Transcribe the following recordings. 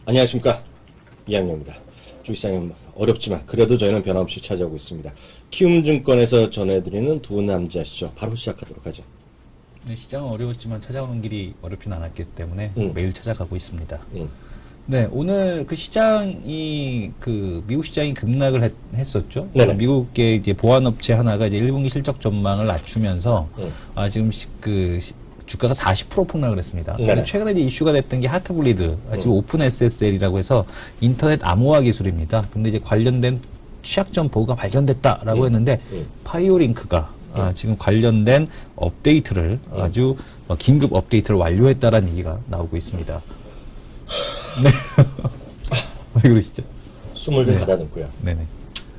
안녕하십니까, 이학년입니다. 주식시장은 어렵지만 그래도 저희는 변함없이 찾아오고 있습니다. 키움증권에서 전해드리는 두 남자시죠. 바로 시작하도록 하죠. 네, 시장은 어려웠지만 찾아오는 길이 어렵진 않았기 때문에 매일 찾아가고 있습니다. 네, 오늘 그 시장이 미국 시장이 급락을 했었죠. 미국의 이제 보안업체 하나가 이제 1분기 실적 전망을 낮추면서 지금 주가가 40% 폭락을 했습니다. 최근에 이제 이슈가 됐던 게 하트블리드, 지금 오픈 SSL이라고 해서 인터넷 암호화 기술입니다. 근데 이제 관련된 취약점 보고가 발견됐다라고 했는데 파이오링크가 지금 관련된 업데이트를 아주 긴급 업데이트를 완료했다라는 얘기가 나오고 있습니다. 네. 왜 그러시죠? 숨을 좀 가다듬고요. 네네.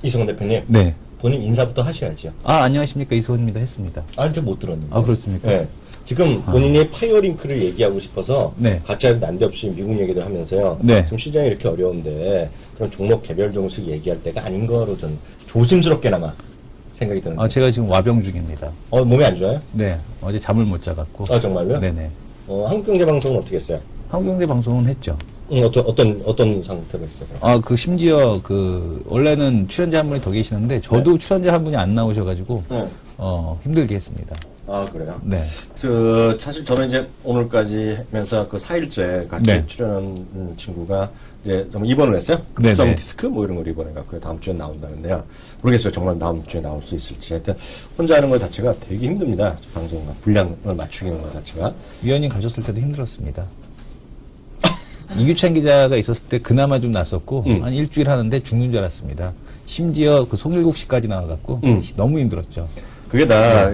이성훈 대표님. 네. 본인 인사부터 하셔야죠. 안녕하십니까. 이소은입니다. 했습니다. 저 못 들었는데. 그렇습니까? 네. 지금 본인이 파이어링크를 얘기하고 싶어서 네. 같이 난데없이 미국 얘기를 하면서요. 네. 지금 시장이 이렇게 어려운데 그런 종목 개별 종목씩 얘기할 때가 아닌 거로 전 조심스럽게나마 생각이 드는데. 제가 지금 와병 중입니다. 몸이 안 좋아요? 네. 어제 잠을 못 자갖고. 정말요? 네네. 한국경제방송은 어떻게 했어요? 한국경제 방송은 했죠. 어떤 상태로 했어요? 심지어 원래는 출연자 한 분이 더 계시는데 저도 출연자 한 분이 안 나오셔가지고 힘들게 했습니다. 그래요? 네. 사실 저는 이제 오늘까지 하면서 4일째 같이 출연한 친구가 이제 좀 입원을 했어요. 급성 디스크 이런 걸 입원해갖고 다음 주에 나온다는데요. 모르겠어요. 정말 다음 주에 나올 수 있을지. 하여튼 혼자 하는 것 자체가 되게 힘듭니다. 방송 분량을 맞추는 것 자체가. 위원님 가셨을 때도 힘들었습니다. 이규찬 기자가 있었을 때 그나마 좀 낫었고 한 일주일 하는데 죽는 줄 알았습니다. 심지어 송일국 씨까지 나와갖고 너무 힘들었죠. 그게 다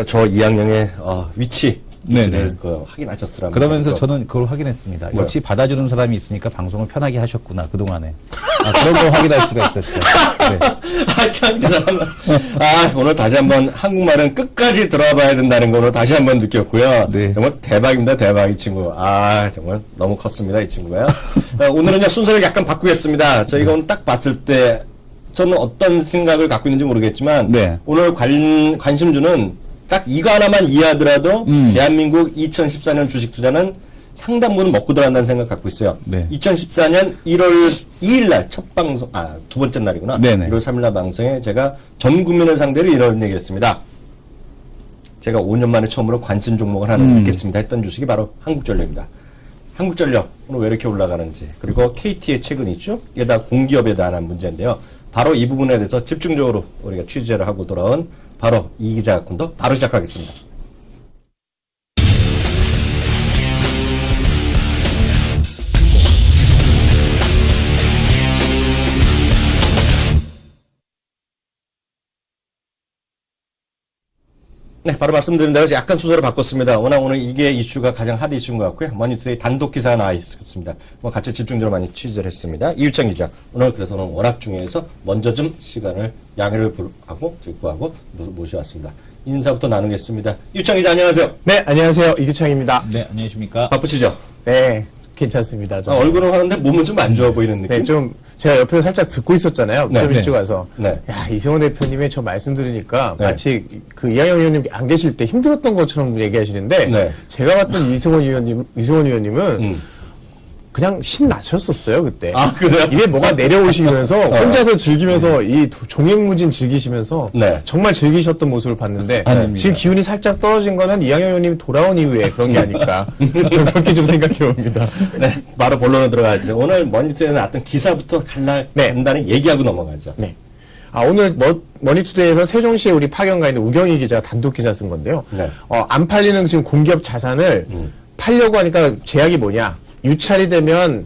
저 이학년의 위치를 확인하셨으라면. 그러면서 저는 그걸 확인했습니다. 역시 받아주는 사람이 있으니까 방송을 편하게 하셨구나 그동안에. 그런 거 확인할 수가 있었죠. 네. 참, 그 사람. 오늘 다시 한번 한국말은 끝까지 들어봐야 된다는 거로 다시 한번 느꼈고요. 네. 정말 대박입니다, 대박, 이 친구. 정말 너무 컸습니다, 이 친구가요. 오늘은요, 순서를 약간 바꾸겠습니다. 저희가 오늘 딱 봤을 때, 저는 어떤 생각을 갖고 있는지 모르겠지만, 오늘 관심주는 딱 이거 하나만 이해하더라도, 대한민국 2014년 주식 투자는 상당부는 먹고 들어간다는 생각 갖고 있어요. 2014년 1월 2일 날 첫 방송, 두 번째 날이구나. 1월 3일 날 방송에 제가 전 국민을 상대로 이런 얘기 했습니다. 제가 5년 만에 처음으로 관심 종목을 하나 갖겠습니다 했던 주식이 바로 한국전력입니다. 한국전력, 오늘 왜 이렇게 올라가는지, 그리고 KT의 최근 있죠? 게다가 공기업에 대한 문제인데요. 바로 이 부분에 대해서 집중적으로 우리가 취재를 하고 돌아온 바로 이 기자 군도 바로 시작하겠습니다. 네, 바로 말씀드린 대로 약간 순서를 바꿨습니다. 워낙 오늘 이게 이슈가 가장 핫 이슈인 것 같고요. 머니투데이 단독 기사가 나와 있었습니다. 같이 집중적으로 많이 취재를 했습니다. 이유찬 기자. 그래서 오늘 워낙 중요해서 먼저 좀 시간을 양해를 구하고 모셔왔습니다. 인사부터 나누겠습니다. 이유찬 기자, 안녕하세요. 네, 안녕하세요. 이규창입니다. 네, 안녕하십니까. 바쁘시죠? 네, 괜찮습니다. 얼굴은 하는데 몸은 좀 안 좋아 보이는 느낌? 네, 제가 옆에서 살짝 듣고 있었잖아요. 일찍 와서. 야, 이승원 대표님의 저 말씀 들으니까 마치 이하영 의원님 안 계실 때 힘들었던 것처럼 얘기하시는데 제가 봤던 이승원 의원님은 그냥 신나셨었어요, 그때. 그래요? 입에 뭐가 내려오시면서 혼자서 즐기면서 이 종횡무진 즐기시면서 정말 즐기셨던 모습을 봤는데 지금 기운이 살짝 떨어진 거는 이하영 의원님 돌아온 이후에 그런 게 아닐까. 그렇게 좀 생각해 봅니다. 네, 바로 본론으로 들어가죠. 오늘 머니투데이에 나왔던 기사부터 간단히 얘기하고 넘어가죠. 네. 오늘 머니투데이에서 세종시에 우리 파견가 있는 우경희 기자가 단독 기사 쓴 건데요. 안 팔리는 지금 공기업 자산을 팔려고 하니까 제약이 뭐냐. 유찰이 되면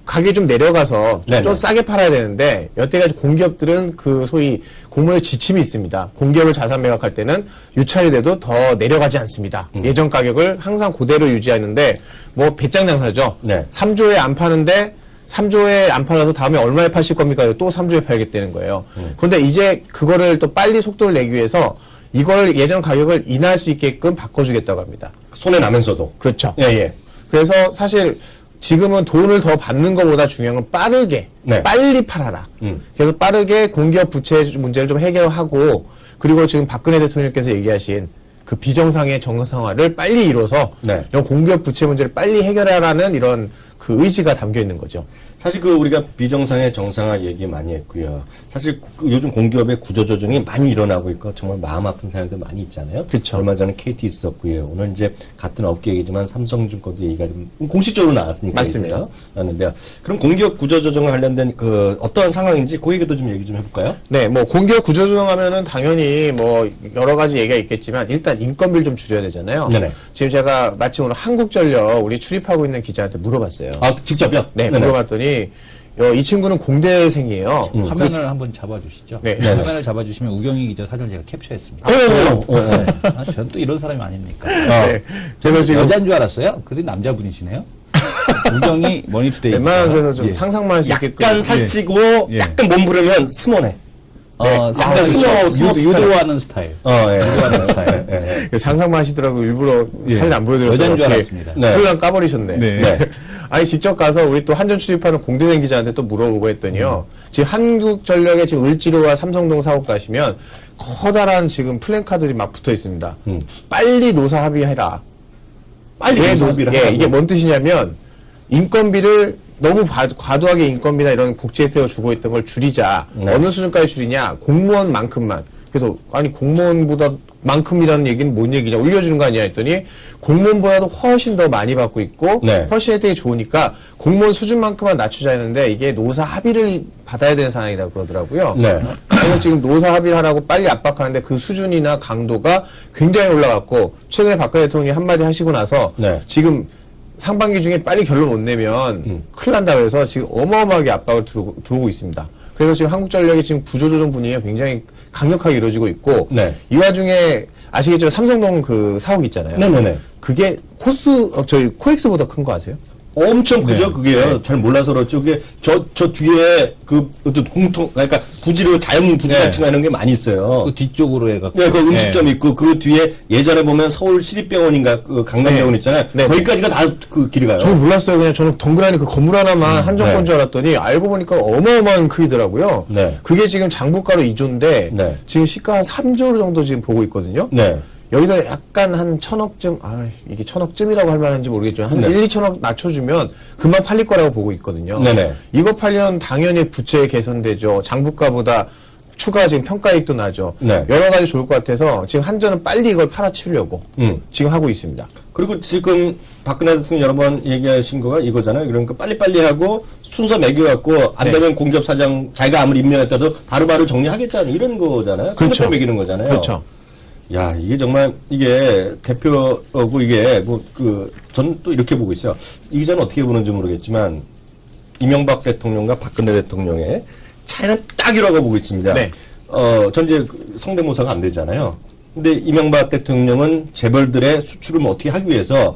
가격이 좀 내려가서 좀 싸게 팔아야 되는데 여태까지 공기업들은 소위 공모의 지침이 있습니다. 공기업을 자산 매각할 때는 유찰이 돼도 더 내려가지 않습니다. 예전 가격을 항상 그대로 유지하는데 배짱장사죠. 3조에 안 파는데 3조에 안 팔아서 다음에 얼마에 파실 겁니까? 또 3조에 팔겠다는 거예요. 그런데 이제 그거를 또 빨리 속도를 내기 위해서 이걸 예전 가격을 인하할 수 있게끔 바꿔주겠다고 합니다. 손해 나면서도. 그렇죠. 그래서 사실 지금은 돈을 더 받는 것보다 중요한 건 빠르게, 빨리 팔아라. 그래서 빠르게 공기업 부채 문제를 좀 해결하고, 그리고 지금 박근혜 대통령께서 얘기하신 그 비정상의 정상화를 빨리 이뤄서 네. 이런 공기업 부채 문제를 빨리 해결하라는 이런 그 의지가 담겨 있는 거죠. 사실 우리가 비정상의 정상화 얘기 많이 했고요. 사실 요즘 공기업의 구조조정이 많이 일어나고 있고 정말 마음 아픈 사연들 많이 있잖아요. 그쵸. 얼마 전에 KT 있었고요. 오늘 이제 같은 업계 얘기지만 삼성증권도 얘기가 좀 공식적으로 나왔으니까. 맞습니다. 나왔는데요. 그럼 공기업 구조조정과 관련된 어떤 상황인지 그 얘기도 좀 얘기 좀 해볼까요? 네, 뭐 공기업 구조조정하면은 당연히 뭐 여러 가지 얘기가 있겠지만 일단 인건비를 좀 줄여야 되잖아요. 네네. 지금 제가 마침 오늘 한국전력 우리 출입하고 있는 기자한테 물어봤어요. 아, 직접요? 네, 네네. 물어봤더니 이 친구는 공대생이에요. 화면을 한번 잡아주시죠. 네. 화면을 잡아주시면 우경희 기자 사진을 제가 캡처했습니다. 저는 또 이런 사람이 아닙니까? 네. 제가 지금 여자인 줄 알았어요. 그런데 남자분이시네요. 우경희 머니투데이. 웬만한 데서 좀 예. 상상만 할 수 있게끔 약간 살찌고 예. 약간 몸부르면 스모네. 상당히 유도하는 스타일. 유도하는 스타일. 상상만 하시더라고 일부러 사진 안 보여드렸더니 여자인 줄 알았습니다. 홀랑 까버리셨네. 네. 아니 직접 가서 우리 또 한전 출입하는 공대생 기자한테 또 물어보고 했더니요. 지금 한국전력에 지금 을지로와 삼성동 사업 가시면 커다란 지금 플랜카드들이 막 붙어 있습니다. 빨리 노사 합의해라. 빨리 노사 합의를 예, 하라고. 이게 뭔 뜻이냐면 인건비를 너무 과도하게 인건비나 이런 복지 혜택을 주고 있던 걸 줄이자. 네. 어느 수준까지 줄이냐? 공무원만큼만. 그래서 아니 공무원보다 만큼이라는 얘기는 뭔 얘기냐? 올려주는 거 아니냐 했더니 공무원보다도 훨씬 더 많이 받고 있고 네. 훨씬 혜택이 좋으니까 공무원 수준만큼만 낮추자 했는데 이게 노사 합의를 받아야 되는 상황이라고 그러더라고요. 네. 그래서 지금 노사 합의를 하라고 빨리 압박하는데 그 수준이나 강도가 굉장히 올라갔고 최근에 박근혜 대통령이 한마디 하시고 나서 네. 지금 상반기 중에 빨리 결론 못 내면 큰일 난다고 해서 지금 어마어마하게 압박을 들어오고 있습니다. 그래서 지금 한국전력이 지금 구조조정 분위기가 굉장히 강력하게 이루어지고 있고 네. 이 와중에 아시겠지만 삼성동 그 사옥 있잖아요. 네네네. 그게 저희 코엑스보다 큰 거 아세요? 엄청 크죠, 네. 그게요. 잘 몰라서 그렇죠. 그게, 저 뒤에, 어떤 그러니까 부지로, 자연 부지 네. 같은 거 이런 게 많이 있어요. 그 뒤쪽으로 해갖고. 네, 그 음식점 있고, 그 뒤에 예전에 보면 서울 시립병원인가, 그 강남병원 있잖아요. 네. 거기까지가 다 그 길이 가요. 저는 몰랐어요. 그냥 저는 덩그라니 그 건물 하나만 한정권 네. 줄 알았더니 알고 보니까 어마어마한 크기더라고요. 네. 그게 지금 장부가로 2조인데 네. 지금 시가 한 3조 정도 지금 보고 있거든요. 네. 여기서 약간 한 1,000억쯤, 이게 1,000억쯤이라고 할 만한지 모르겠지만, 한 네. 1, 2천억 낮춰주면 금방 팔릴 거라고 보고 있거든요. 네네. 이거 팔면 당연히 부채 개선되죠. 장부가보다 추가 지금 평가이익도 나죠. 네. 여러 가지 좋을 것 같아서 지금 한전은 빨리 이걸 팔아치우려고 지금 하고 있습니다. 그리고 지금 박근혜 대통령 여러 번 얘기하신 거가 이거잖아요. 그러니까 빨리빨리 하고 순서 매겨갖고 안 되면 공기업 사장 자기가 아무리 임명했다도 바로바로 정리하겠다는 이런 거잖아요. 그렇죠. 순서 매기는 거잖아요. 그렇죠. 야, 이게 정말, 이게 대표고 이게 저는 또 이렇게 보고 있어요. 이 기자는 어떻게 보는지 모르겠지만, 이명박 대통령과 박근혜 대통령의 차이는 딱이라고 보고 있습니다. 네. 전 이제 성대모사가 안 되잖아요. 근데 이명박 대통령은 재벌들의 수출을 뭐 어떻게 하기 위해서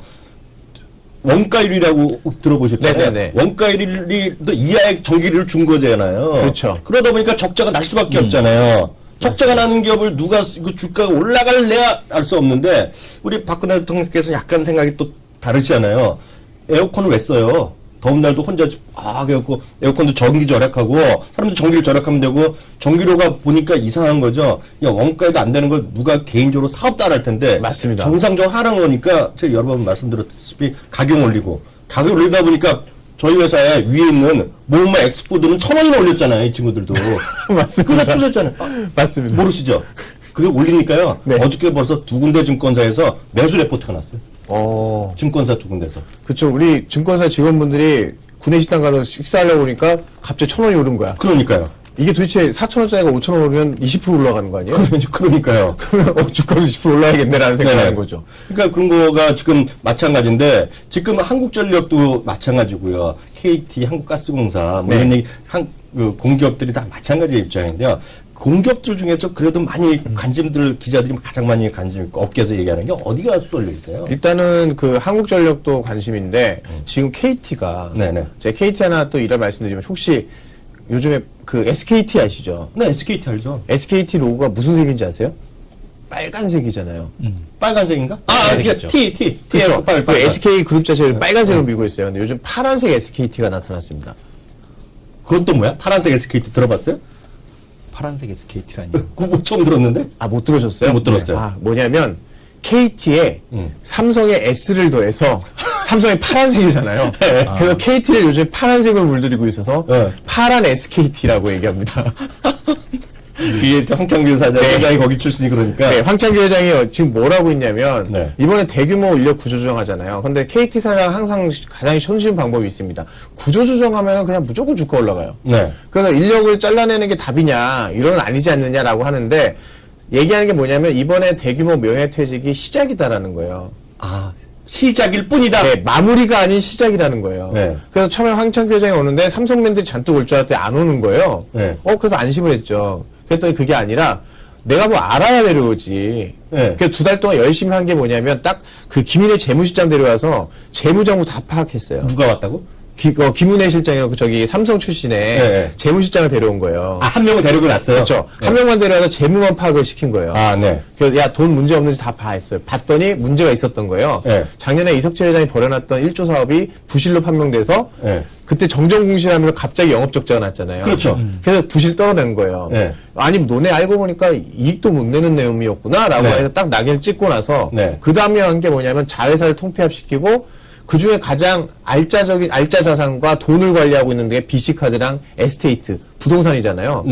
원가 1위라고 들어보셨잖아요. 네네네. 원가 1위도 이하의 전기료를 준 거잖아요. 그렇죠. 그러다 보니까 적자가 날 수밖에 없잖아요. 적자가 나는 기업을 누가 그 주가가 올라갈래야 알 수 없는데 우리 박근혜 대통령께서 약간 생각이 또 다르시잖아요. 에어컨을 왜 써요? 더운 날도 혼자 그래갖고 에어컨도 전기 절약하고 사람들 전기를 절약하면 되고 전기료가 보니까 이상한 거죠. 야, 원가에도 안 되는 걸 누가 개인적으로 사업도 안 할 텐데 맞습니다. 정상적으로 하라는 거니까 제가 여러 번 말씀드렸다시피 가격 올리고 가격 올리다 보니까 저희 회사에 위에 있는 모마 엑스포드는 1,000원이나 올렸잖아요. 이 친구들도. 맞습니다. 그거 추졌잖아요. 맞습니다. 모르시죠? 그게 올리니까요. 네. 어저께 벌써 2군데 증권사에서 매수 레포트가 났어요. 증권사 2군데서. 그쵸. 우리 증권사 직원분들이 구내식당 가서 식사하려고 보니까 갑자기 1,000원이 오른 거야. 그러니까요. 이게 도대체 4,000원짜리가 5,000원 오르면 20% 올라가는 거 아니에요? 그러니까요. 그러면 주가도 20% 올라야겠네라는 생각을 네네. 하는 거죠. 그러니까 그런 거가 지금 마찬가지인데 지금 한국전력도 마찬가지고요. KT, 한국가스공사 뭐 네. 이런 얘기 공기업들이 다 마찬가지의 입장인데요. 공기업들 중에서 그래도 많이 관심들 기자들이 가장 많이 관심 있고 업계에서 얘기하는 게 어디가 쏠려 있어요? 일단은 그 한국전력도 관심인데 지금 KT가 네네. 제가 KT 하나 또 이런 말씀드리면 혹시 요즘에 그 SKT 아시죠? 네, SKT 알죠? SKT 로고가 무슨 색인지 아세요? 빨간색이잖아요. 빨간색인가? 그렇죠. T. 그렇죠. 빨간. SK 그룹 자체를 빨간색으로 밀고 있어요. 근데 요즘 파란색 SKT가 나타났습니다. 그것도 뭐야? 파란색 SKT 들어봤어요? 파란색 SKT라니. 그거 뭐 처음 들었는데? 못 들으셨어요? 네, 못 들었어요. 뭐냐면 KT에 삼성의 S를 더해서 삼성이 파란색이잖아요. 그래서 KT를 요즘 파란색으로 물들이고 있어서 파란 SKT라고 얘기합니다. 이게 황창규 회장이 거기 출신이 그러니까. 네, 황창규 회장이 지금 뭘 하고 있냐면 이번에 대규모 인력 구조조정하잖아요. 근데 KT 사장 항상 가장 손쉬운 방법이 있습니다. 구조조정하면 그냥 무조건 주가 올라가요. 그래서 인력을 잘라내는 게 답이냐, 이런 건 아니지 않느냐라고 하는데 얘기하는 게 뭐냐면 이번에 대규모 명예퇴직이 시작이다라는 거예요. 아, 시작일 뿐이다. 네, 마무리가 아닌 시작이라는 거예요. 그래서 처음에 황창규 회장이 오는데 삼성맨들이 잔뜩 올 줄 알았더니 안 오는 거예요. 그래서 안심을 했죠. 그랬더니 그게 아니라 내가 뭐 알아야 내려오지. 그래서 2달 동안 열심히 한 게 뭐냐면 딱 그 김은혜 재무실장 데려와서 재무정부 다 파악했어요. 누가 왔다고? 김은혜 실장이라고 저기 삼성 출신의 재무실장을 데려온 거예요. 아, 한 명을 데리고 났어요? 그렇죠. 한 명만 데려와서 재무만 파악을 시킨 거예요. 아, 네. 그래서 야, 돈 문제 없는지 다 봐 했어요. 봤더니 문제가 있었던 거예요. 작년에 이석철 회장이 벌여놨던 1조 사업이 부실로 판명돼서 그때 정정공시하면서 갑자기 영업적자가 났잖아요. 그렇죠. 그래서 부실 떨어낸 거예요. 아니, 너네 알고 보니까 이익도 못 내는 내용이었구나라고 해서 딱 낙인을 찍고 나서 그 다음에 한 게 뭐냐면 자회사를 통폐합시키고 그 중에 가장 알짜 자산과 돈을 관리하고 있는 게 BC카드랑 에스테이트, 부동산이잖아요.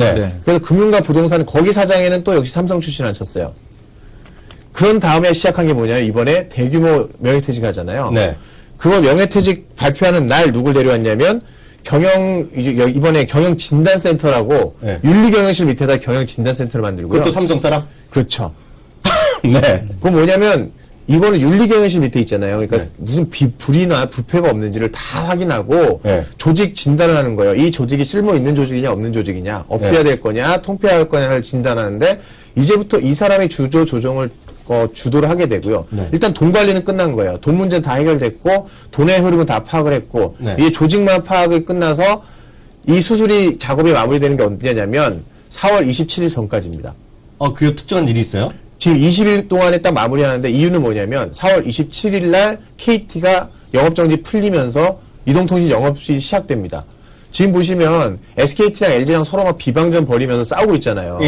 그래서 금융과 부동산, 거기 사장에는 또 역시 삼성 출신을 앉혔어요. 그런 다음에 시작한 게 뭐냐면 이번에 대규모 명예퇴직 하잖아요. 그거 명예퇴직 발표하는 날 누굴 데려왔냐면 이번에 경영진단센터라고 윤리경영실 밑에다 경영진단센터를 만들고요. 그것도 삼성 사람? 그렇죠. 그건 뭐냐면 이거는 윤리경영실 밑에 있잖아요. 그러니까 무슨 불이나 부패가 없는지를 다 확인하고 조직 진단을 하는 거예요. 이 조직이 쓸모 있는 조직이냐 없는 조직이냐, 없애야 될 거냐, 통폐할 거냐를 진단하는데 이제부터 이 사람이 조정을 주도를 하게 되고요. 일단 돈 관리는 끝난 거예요. 돈 문제는 다 해결됐고 돈의 흐름은 다 파악을 했고 이게 조직만 파악이 끝나서 이 수술이 작업이 마무리되는 게 언제냐면 4월 27일 전까지입니다. 그게 특정한 일이 있어요? 지금 20일 동안에 딱 마무리하는데 이유는 뭐냐면 4월 27일 날 KT가 영업정지 풀리면서 이동통신 영업이 시작됩니다. 지금 보시면 SKT랑 LG랑 서로 막 비방전 벌이면서 싸우고 있잖아요.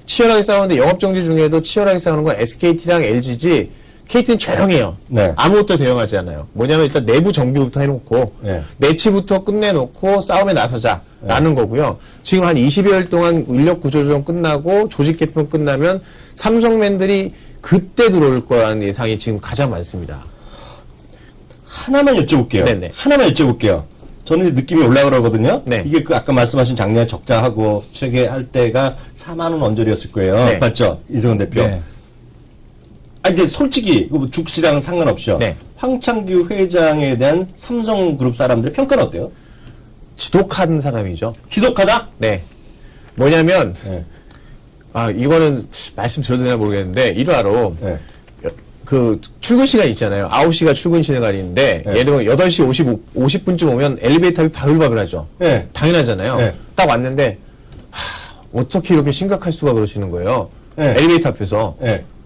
치열하게 싸우는데 영업정지 중에도 치열하게 싸우는 건 SKT랑 LG지 KT는 조용해요. 아무것도 대응하지 않아요. 뭐냐면 일단 내부 정비부터 해놓고 내치부터 끝내놓고 싸움에 나서자라는 거고요. 지금 한 20여일 동안 인력 구조조정 끝나고 조직 개편 끝나면 삼성맨들이 그때 들어올 거라는 예상이 지금 가장 많습니다. 하나만 여쭤볼게요. 하나만 여쭤볼게요. 저는 느낌이 올라가거든요. 이게 그 아까 말씀하신 작년에 적자하고 체계할 때가 4만 원 언저리였을 거예요. 맞죠? 이성은 대표. 이제 솔직히 죽씨랑 상관없이요. 황창규 회장에 대한 삼성그룹 사람들의 평가는 어때요? 지독한 사람이죠. 지독하다? 뭐냐면 이거는 말씀드려도 되나 모르겠는데 일화로 그 출근 시간 있잖아요. 9시가 출근 시간인데 예를 들면 8시 50분쯤 오면 엘리베이터가 바글바글 하죠. 당연하잖아요. 딱 왔는데 어떻게 이렇게 심각할 수가 그러시는 거예요. 엘리베이터 앞에서.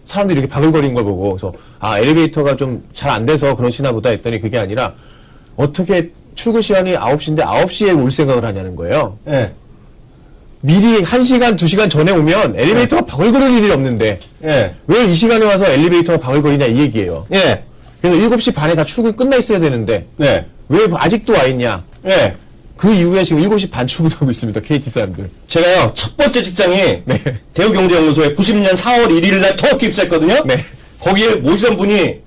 사람들이 이렇게 바글거리는 걸 보고, 그래서, 엘리베이터가 좀 잘 안 돼서 그러시나 보다 했더니 그게 아니라, 어떻게 출근 시간이 9시인데 9시에 올 생각을 하냐는 거예요. 미리 1시간, 2시간 전에 오면 엘리베이터가 바글거릴 일이 없는데, 왜 이 시간에 와서 엘리베이터가 바글거리냐 이 얘기예요. 그래서 7시 반에 다 출근 끝나 있어야 되는데, 왜 아직도 와 있냐. 그 이후에 지금 7시 반 출근하고 있습니다. KT 사람들. 제가요, 첫 번째 직장이 대우경제연구소에 90년 4월 1일 날 터키 입사했거든요. 거기에 모시던 분이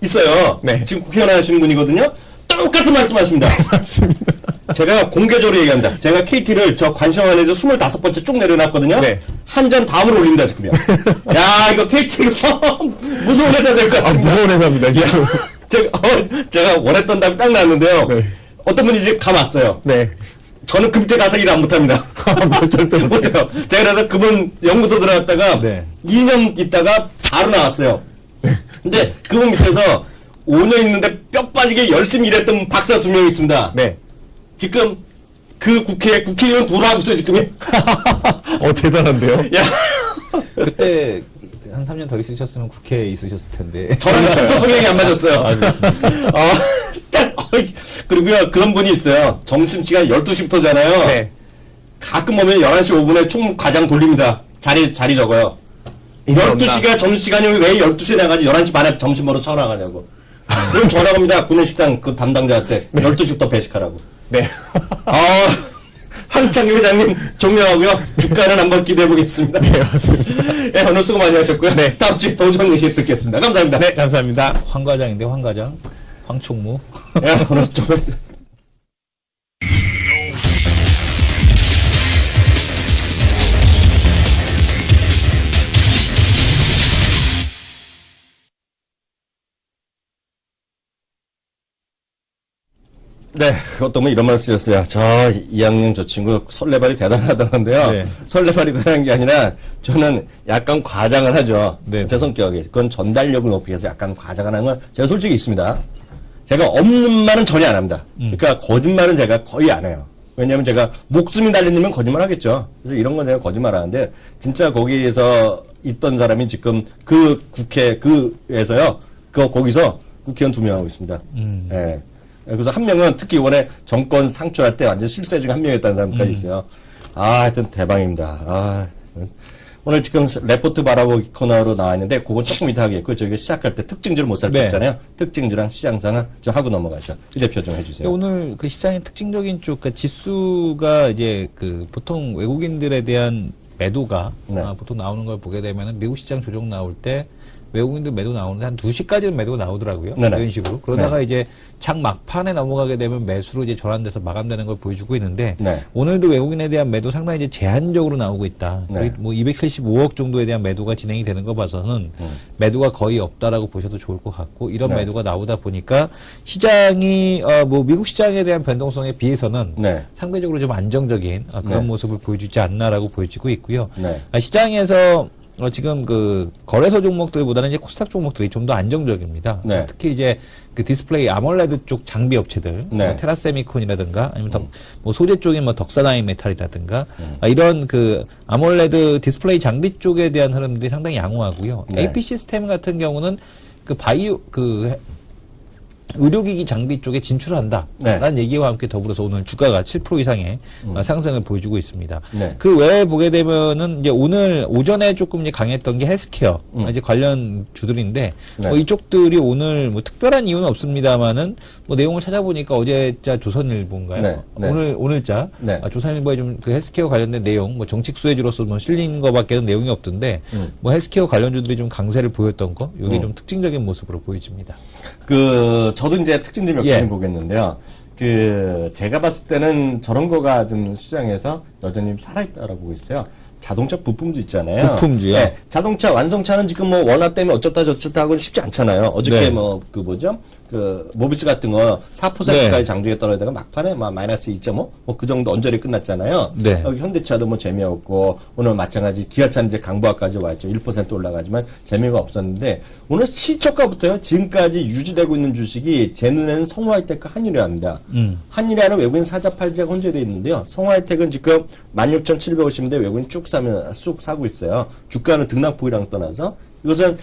있어요. 지금 국회의원 하시는 분이거든요. 똑같은 말씀하십니다. 맞습니다. 제가 공개적으로 얘기합니다. 제가 KT를 저 관시황안에서 25번째 쭉 내려놨거든요. 한 잔 다음으로 올립니다, 지금요. 야, 이거 KT가 무서운 회사 될 것 같습니다. 무서운 회사입니다, 지금. 제가 원했던 답이 딱 나왔는데요. 어떤 분이 이제 감 왔어요. 저는 그 밑에 가서 일 안 못합니다. 절대 못해요. 제가 그래서 그분 연구소 들어갔다가 2년 있다가 바로 나왔어요. 근데 그분 밑에서 5년 있는데 뼈 빠지게 열심히 일했던 박사 2명 있습니다. 지금 그 국회의원 둘 하고 있어요, 지금. 대단한데요? 야. 그때 한 3년 더 있으셨으면 국회에 있으셨을 텐데. 저랑 또 성향이 안 맞았어요. 그리고요, 그런 분이 있어요. 점심시간 12시부터잖아요. 가끔 보면 11시 5분에 총무 과장 돌립니다. 자리 적어요. 없나? 12시가 점심시간이면 왜 12시에 나가지 11시 반에 점심 먹으러 전화가냐고. 그럼 전화 갑니다. 구내식당 그 담당자한테 12시부터 배식하라고. 네. 황창규 회장님 종료하고요. 주가는 한번 기대해 보겠습니다. 네, 맞습니다. 네, 오늘 수고 많이 하셨고요. 네, 다음 주에 더 좋은 얘기 듣겠습니다. 감사합니다. 네, 감사합니다. 황 과장인데 황 과장, 황총무. 네, 오늘 좀 네, 어떤 분 이런 말 쓰셨어요. 저 2학년 저 친구 설레발이 대단하다는데요. 네. 설레발이 대단한 게 아니라 저는 약간 과장을 하죠. 네. 제 성격이. 그건 전달력을 높이기 위해서 약간 과장을 하는 건 제가 솔직히 있습니다. 제가 없는 말은 전혀 안 합니다. 그러니까 거짓말은 제가 거의 안 해요. 왜냐하면 제가 목숨이 달린 일은 거짓말 하겠죠. 그래서 이런 건 제가 거짓말 하는데 진짜 거기에서 있던 사람이 지금 그 국회 그에서요. 거기서 국회의원 2명 하고 있습니다. 네. 그래서 한 명은 특히 이번에 정권 상출할 때 완전 실세 중에 한 명이었다는 사람까지 있어요. 하여튼 대박입니다. 오늘 지금 레포트 바라보기 코너로 나와 있는데 그건 조금 이따 하겠고 저희가 시작할 때 특징주를 못 살폈잖아요. 네. 특징주랑 시장 상황 좀 하고 넘어가죠. 이 대표 좀 해주세요. 오늘 그 시장의 특징적인 쪽, 그러니까 지수가 이제 그 보통 외국인들에 대한 매도가 보통 나오는 걸 보게 되면은 미국 시장 조정 나올 때 외국인들 매도 나오는데 한 2시까지는 매도가 나오더라고요. 네네. 이런 식으로. 그러다가 이제 장 막판에 넘어가게 되면 매수로 이제 전환돼서 마감되는 걸 보여주고 있는데 오늘도 외국인에 대한 매도 상당히 이제 제한적으로 나오고 있다. 뭐 275억 정도에 대한 매도가 진행이 되는 거 봐서는 매도가 거의 없다라고 보셔도 좋을 것 같고 이런 매도가 나오다 보니까 시장이 뭐 미국 시장에 대한 변동성에 비해서는 상대적으로 좀 안정적인 그런 모습을 보여주지 않나라고 보여지고 있고요. 시장에서 지금 그 거래소 종목들보다는 이제 코스닥 종목들이 좀 더 안정적입니다. 특히 이제 그 디스플레이 아몰레드 쪽 장비 업체들, 뭐 테라세미콘이라든가 아니면 뭐 소재 쪽인 뭐 덕사다임 메탈이라든가 이런 그 아몰레드 디스플레이 장비 쪽에 대한 흐름들이 상당히 양호하고요. AP 시스템 같은 경우는 그 바이오 그 의료기기 장비 쪽에 진출한다. 라는 얘기와 함께 더불어서 오늘 주가가 7% 이상의 상승을 보여주고 있습니다. 그 외에 보게 되면은 이제 오늘 오전에 조금 이제 강했던 게 헬스케어 이제 관련 주들인데 뭐 이쪽들이 오늘 뭐 특별한 이유는 없습니다만은 뭐 내용을 찾아보니까 어제자 조선일보인가요? 오늘자 조선일보에 좀 그 헬스케어 관련된 내용 뭐 정책 수혜주로서 뭐 실린 거밖에는 내용이 없던데 뭐 헬스케어 관련주들이 좀 강세를 보였던 거 이게 좀 특징적인 모습으로 보여집니다. 저도 이제 특징들 몇 가지 보겠는데요. 제가 봤을 때는 저런 거가 좀 시장에서 여전히 살아있다라고 보고 있어요. 자동차 부품주 있잖아요. 부품주요? 네. 자동차 완성차는 지금 뭐 원화 때문에 어쩌다 저쩌다 하고는 쉽지 않잖아요. 어저께 모비스 같은 거 4%까지 장중에 떨어지다가 막판에 마이너스 2.5? 뭐 그 정도 언저리 끝났잖아요. 여기 현대차도 뭐 재미없고, 오늘 마찬가지 기아차는 이제 강보학까지 왔죠. 1% 올라가지만 재미가 없었는데, 오늘 시초가부터요, 지금까지 유지되고 있는 주식이 제 눈에는 성우하이텍과 한일회합니다. 한일회는 외국인 사자팔자가 혼재되어 있는데요. 성우하이텍은 지금 16,750인데 외국인 쭉 사고 있어요. 주가는 등락폭이랑 떠나서. 이것은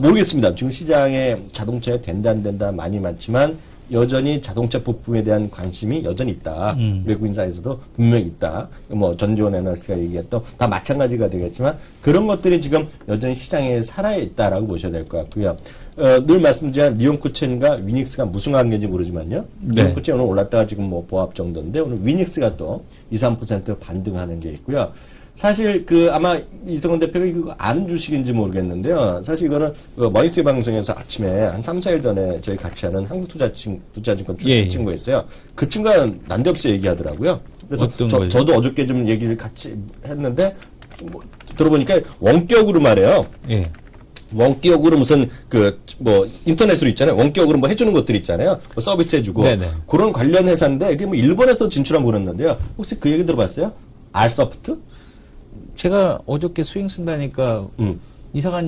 모르겠습니다. 지금 시장에 자동차에 된다 안 된다 많이 많지만 여전히 자동차 부품에 대한 관심이 여전히 있다. 외국인 사이에서도 분명히 있다. 뭐 전지원 애널리스트가 얘기했던 다 마찬가지가 되겠지만 그런 것들이 지금 여전히 시장에 살아있다라고 보셔야 될 것 같고요. 늘 말씀드린 리온쿠첸과 위닉스가 무슨 관계인지 모르지만요. 리온쿠첸 오늘 올랐다가 지금 뭐 보합 정도인데 오늘 위닉스가 또 2~3% 반등하는 게 있고요. 사실 아마 이성훈 대표가 이거 아는 주식인지 모르겠는데요. 사실 이거는 머니투 방송에서 아침에 한 3~4일 전에 저희 같이 하는 한국투자증권 출신 친구가 있어요. 그 친구가 난데없이 얘기하더라고요. 그래서 저도 어저께 좀 얘기를 같이 했는데 뭐 들어보니까 원격으로 말해요. 원격으로 무슨 인터넷으로 있잖아요. 원격으로 뭐 해주는 것들 있잖아요. 뭐 서비스 해주고 그런 관련 회사인데 이게 뭐 일본에서 진출한 거였는데요. 혹시 그 얘기 들어봤어요? R소프트? 제가 어저께 스윙 쓴다니까 이상한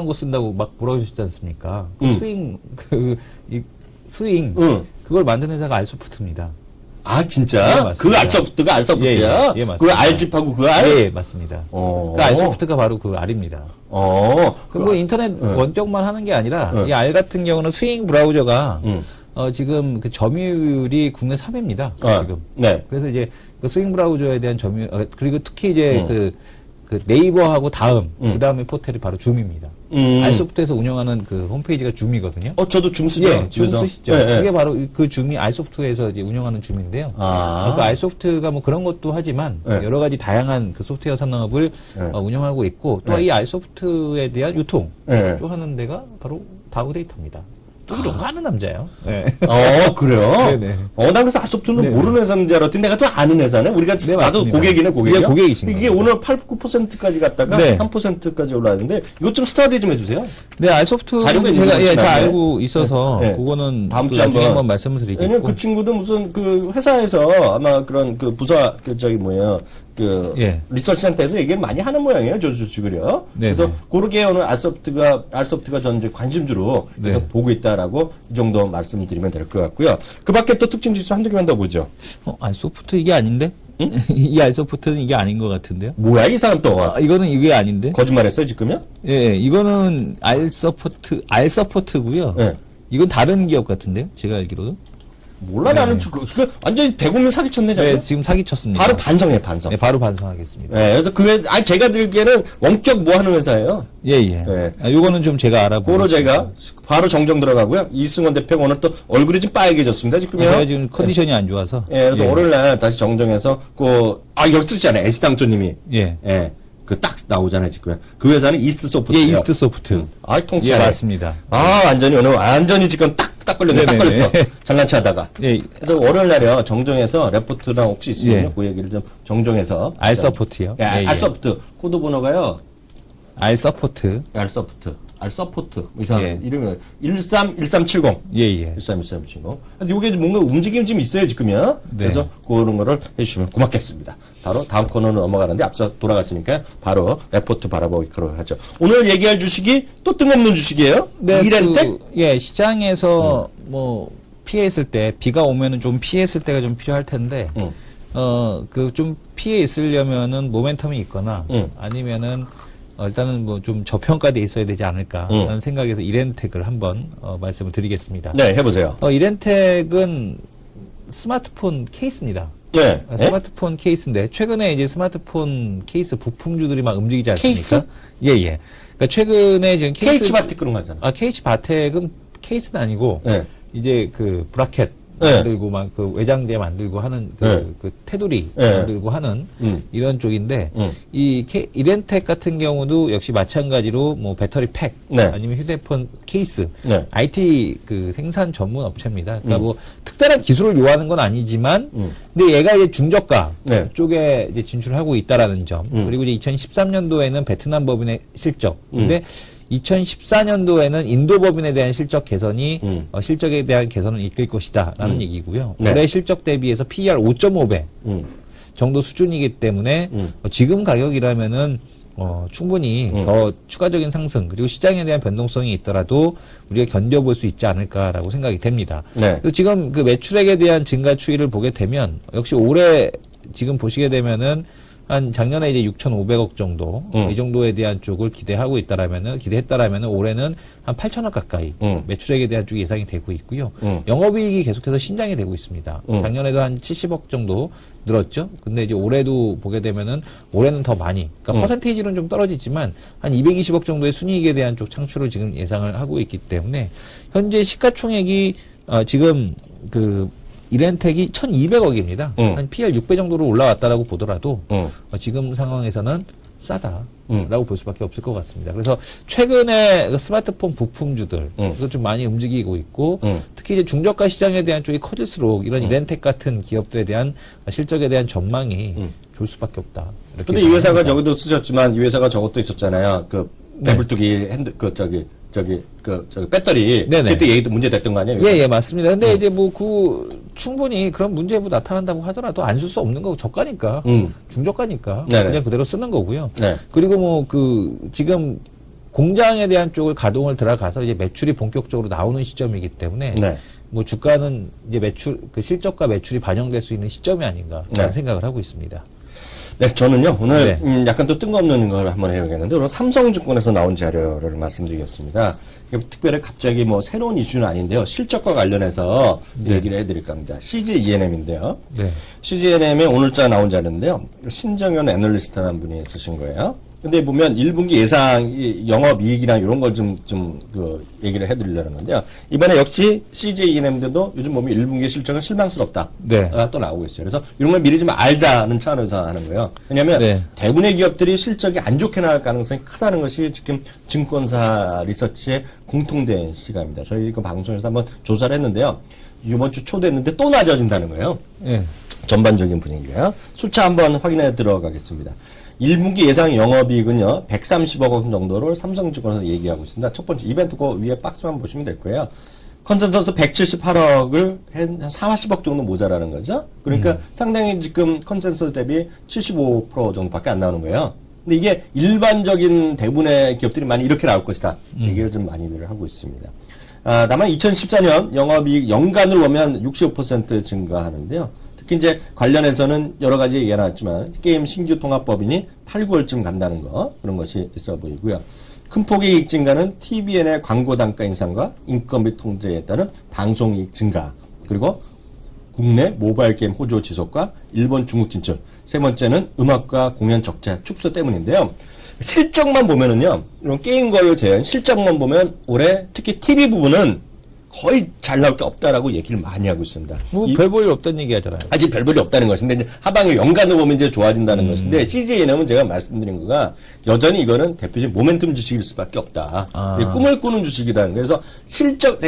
거 쓴다고 막 뭐라고 하셨지 않습니까? 스윙 그걸 만든 회사가 알소프트입니다. 아 진짜? 네, 그 알소프트가 알소프트야? 맞습니다. 그 알집하고 그 알? 네, 맞습니다. 그 알소프트가 바로 그 알입니다. 그리고 인터넷 원격만 하는 게 아니라 이 알 같은 경우는 스윙 브라우저가 지금 그 점유율이 국내 3위입니다. 지금. 그래서 이제 그 스윙 브라우저에 대한 점유율, 그리고 특히 이제 그 그 네이버하고 다음, 그 다음에 포털이 바로 줌입니다. 알소프트에서 운영하는 그 홈페이지가 줌이거든요. 저도 줌 쓰죠. 예, 줌 집에서. 쓰시죠. 예, 예. 그게 바로 그 줌이 알소프트에서 이제 운영하는 줌인데요. 그 알소프트가 뭐 그런 것도 하지만 예. 여러 가지 다양한 그 소프트웨어 산업을 운영하고 있고 또 이 알소프트에 대한 유통 또 하는 데가 바로 바우데이터입니다. 또 이런 거 하는 남자예요. 네. 그래요? 네네. 나 그래서 아소프트는 네네. 모르는 회사인 줄 알았더니 내가 좀 아는 회사네? 우리가 네, 나도 맞습니다. 고객이네, 고객이요? 예, 고객이신 이게 겁니다. 오늘 8, 9%까지 갔다가 네. 3%까지 올라왔는데 이것 좀 스터디 좀 해주세요. 네, 알소프트 자료가 제가 있는 잘 것 같은데. 알고 있어서 네. 그거는 다음 또 주에 나중에 한번 한번 말씀을 드리겠고. 왜냐면 그 친구도 무슨 그 회사에서 아마 그런 그 부서 예. 리서치 센터에서 얘기를 많이 하는 모양이에요, 저 주식을요. 네네. 그래서 그렇게 오늘 알소프트가 전 이제 관심주로 계속 네. 보고 있다라고 이 정도 말씀드리면 될 것 같고요. 그 밖에 또 특징 지수 한두 개만 더 보죠. 알소프트 이게 아닌데? 이 알소프트는 이게 아닌 것 같은데요? 뭐야, 이 사람 또. 이거는 이게 아닌데? 거짓말했어요, 지금요? 예, 이거는 알서포트고요. 네. 이건 다른 기업 같은데요? 제가 알기로도. 몰라, 나는 완전히 대국민 사기쳤네, 네, 자꾸. 지금 사기쳤습니다. 바로 반성해, 반성. 네, 바로 반성하겠습니다. 네, 그래서 제가 들기에는 원격 뭐 하는 회사예요. 예, 예. 네. 요거는 좀 제가 알아보고. 그로 제가 바로 정정 들어가고요. 이승원 대표가 오늘 또 얼굴이 좀 빨개졌습니다, 지금요. 제가 지금 컨디션이 안 좋아서. 예, 그래서 월요일날 다시 정정해서, 여기 쓰잖아요. S당조님이. 예. 예. 딱 나오잖아요, 지금. 그 회사는 이스트 소프트예요. 예, 이스트 소프트. 통쾌하네. 예, 맞습니다. 완전히 지금 딱 걸렸네, 딱 네네네. 걸렸어. 장난치 하다가. 예. 그래서 월요일날요, 정정해서 레포트랑 혹시 있으면 예. 그 얘기를 좀 정정해서. 알서포트요? 예, 예, 예. 알서프트. 코드 번호가요, 알서포트. 알서프트. 이상 예. 이름이 131370. 예, 예. 131370. 근데 요게 뭔가 움직임이 좀 있어요, 지금요. 네. 그래서 그런 거를 해주시면 고맙겠습니다. 바로 다음 코너로 넘어가는데 앞서 돌아갔으니까 바로 레포트 바라보기로 하죠. 오늘 얘기할 주식이 또 뜬금없는 주식이에요? 이렌텍? 예, 시장에서 피해있을 때, 비가 오면은 좀 피해있을 때가 좀 필요할 텐데, 좀 피해 있으려면은 모멘텀이 있거나, 아니면은, 일단은 좀 저평가돼 있어야 되지 않을까라는 생각에서 이렌텍을 한번 말씀을 드리겠습니다. 네, 해보세요. 이렌텍은 스마트폰 케이스입니다. 네. 스마트폰 케이스인데 최근에 이제 스마트폰 케이스 부품주들이 막 움직이지 않습니까? 케이스? 예, 예. 그러니까 최근에 지금 KH바텍 그런 거 하잖아. KH바텍은 케이스는 아니고 네. 이제 그 브라켓 네. 만들고 막 그 외장재 만들고 하는 그 테두리 네. 만들고 하는 이런 쪽인데 이 이렌텍 같은 경우도 역시 마찬가지로 뭐 배터리 팩 네. 아니면 휴대폰 케이스 네. IT 그 생산 전문 업체입니다. 그러니까 뭐 특별한 기술을 요하는 건 아니지만 근데 얘가 이제 중저가 네. 쪽에 이제 진출하고 있다라는 점 그리고 이제 2013년도에는 베트남 법인의 실적 근데 2014년도에는 인도 법인에 대한 실적 개선이 실적에 대한 개선을 이끌 것이다라는 얘기고요. 네. 올해 실적 대비해서 PER 5.5배 정도 수준이기 때문에 지금 가격이라면은 충분히 더 추가적인 상승 그리고 시장에 대한 변동성이 있더라도 우리가 견뎌볼 수 있지 않을까라고 생각이 됩니다. 네. 그래서 지금 그 매출액에 대한 증가 추이를 보게 되면 역시 올해 지금 보시게 되면은 한 작년에 이제 6,500억 정도 이 정도에 대한 쪽을 기대했다라면은 올해는 한 8천억 가까이 매출액에 대한 쪽이 예상이 되고 있고요. 영업이익이 계속해서 신장이 되고 있습니다. 작년에도 한 70억 정도 늘었죠. 근데 이제 올해도 보게 되면은 올해는 더 많이, 그러니까 퍼센테이지는 좀 떨어지지만 한 220억 정도의 순이익에 대한 쪽 창출을 지금 예상을 하고 있기 때문에 현재 시가총액이 지금 그 이렌텍이 1,200억입니다. 한 PL 6배 정도로 올라왔다라고 보더라도 지금 상황에서는 싸다라고 볼 수밖에 없을 것 같습니다. 그래서 최근에 스마트폰 부품주들 그거 좀 많이 움직이고 있고 특히 이제 중저가 시장에 대한 쪽이 커질수록 이런 이렌텍 같은 기업들에 대한 실적에 대한 전망이 좋을 수밖에 없다. 근데 이 회사가 저기도 쓰셨지만 이 회사가 저것도 있었잖아요. 그 배불뚝이 배터리. 네네. 그때 얘기도 문제됐던 거 아니에요? 예, 예, 맞습니다. 근데 이제 충분히 그런 문제 나타난다고 하더라도 안 쓸 수 없는 거고 저가니까. 중저가니까. 네네. 그냥 그대로 쓰는 거고요. 네. 그리고 지금 공장에 대한 쪽을 가동을 들어가서 이제 매출이 본격적으로 나오는 시점이기 때문에. 네. 주가는 이제 실적과 매출이 반영될 수 있는 시점이 아닌가. 라는 생각을 하고 있습니다. 네, 저는요, 오늘 약간 또 뜬금없는 걸 한번 해야겠는데, 오늘 삼성증권에서 나온 자료를 말씀드리겠습니다. 특별히 갑자기 뭐 새로운 이슈는 아닌데요. 실적과 관련해서 얘기를 해드릴까 합니다. CGENM인데요. 네. CGENM의 오늘자 나온 자료인데요. 신정현 애널리스트라는 분이 쓰신 거예요. 근데 보면 1분기 예상 영업이익이나 이런 걸 얘기를 해드리려는 건데요. 이번에 역시 CGENM도 요즘 보면 1분기 실적은 실망스럽다. 네. 또 나오고 있어요. 그래서 이런 걸 미리 좀 알자는 차원에서 하는 거예요. 왜냐하면 대부분의 기업들이 실적이 안 좋게 나갈 가능성이 크다는 것이 지금 증권사 리서치의 공통된 시각입니다. 저희 그 방송에서 한번 조사를 했는데요. 이번 주 초됐는데 또 낮아진다는 거예요. 전반적인 분위기가요. 숫자 한번 확인해 들어가겠습니다. 1분기 예상 영업이익은요, 130억 원 정도를 삼성증권에서 얘기하고 있습니다. 첫 번째 이벤트 그 위에 박스만 보시면 될 거예요. 컨센서스 178억을 한 40억 정도 모자라는 거죠. 그러니까 상당히 지금 컨센서스 대비 75% 정도밖에 안 나오는 거예요. 근데 이게 일반적인 대부분의 기업들이 많이 이렇게 나올 것이다. 얘기를 좀 많이들 하고 있습니다. 다만 2014년 영업이익 연간을 보면 65% 증가하는데요. 특히 이제 관련해서는 여러 가지 얘기가 나왔지만 게임 신규 통합법인이 8, 9월쯤 간다는 거 그런 것이 있어 보이고요. 큰 폭의 이익 증가는 TVN의 광고 단가 인상과 인건비 통제에 따른 방송 이익 증가 그리고 국내 모바일 게임 호조 지속과 일본, 중국 진출. 세 번째는 음악과 공연 적자 축소 때문인데요. 실적만 보면은요, 이런 게임 거를 제한 실적만 보면 올해 특히 TV 부분은 거의 잘 나올 게 없다라고 얘기를 많이 하고 있습니다. 뭐 별 볼일 없다는 얘기 하잖아요. 아직 별 볼이 없다는 것인데, 이제 하반기 연간으로 보면 이제 좋아진다는 것인데, CGNM은 제가 말씀드린 거가, 여전히 이거는 대표적인 모멘텀 주식일 수밖에 없다. 꿈을 꾸는 주식이라는 거예요. 그래서 실적,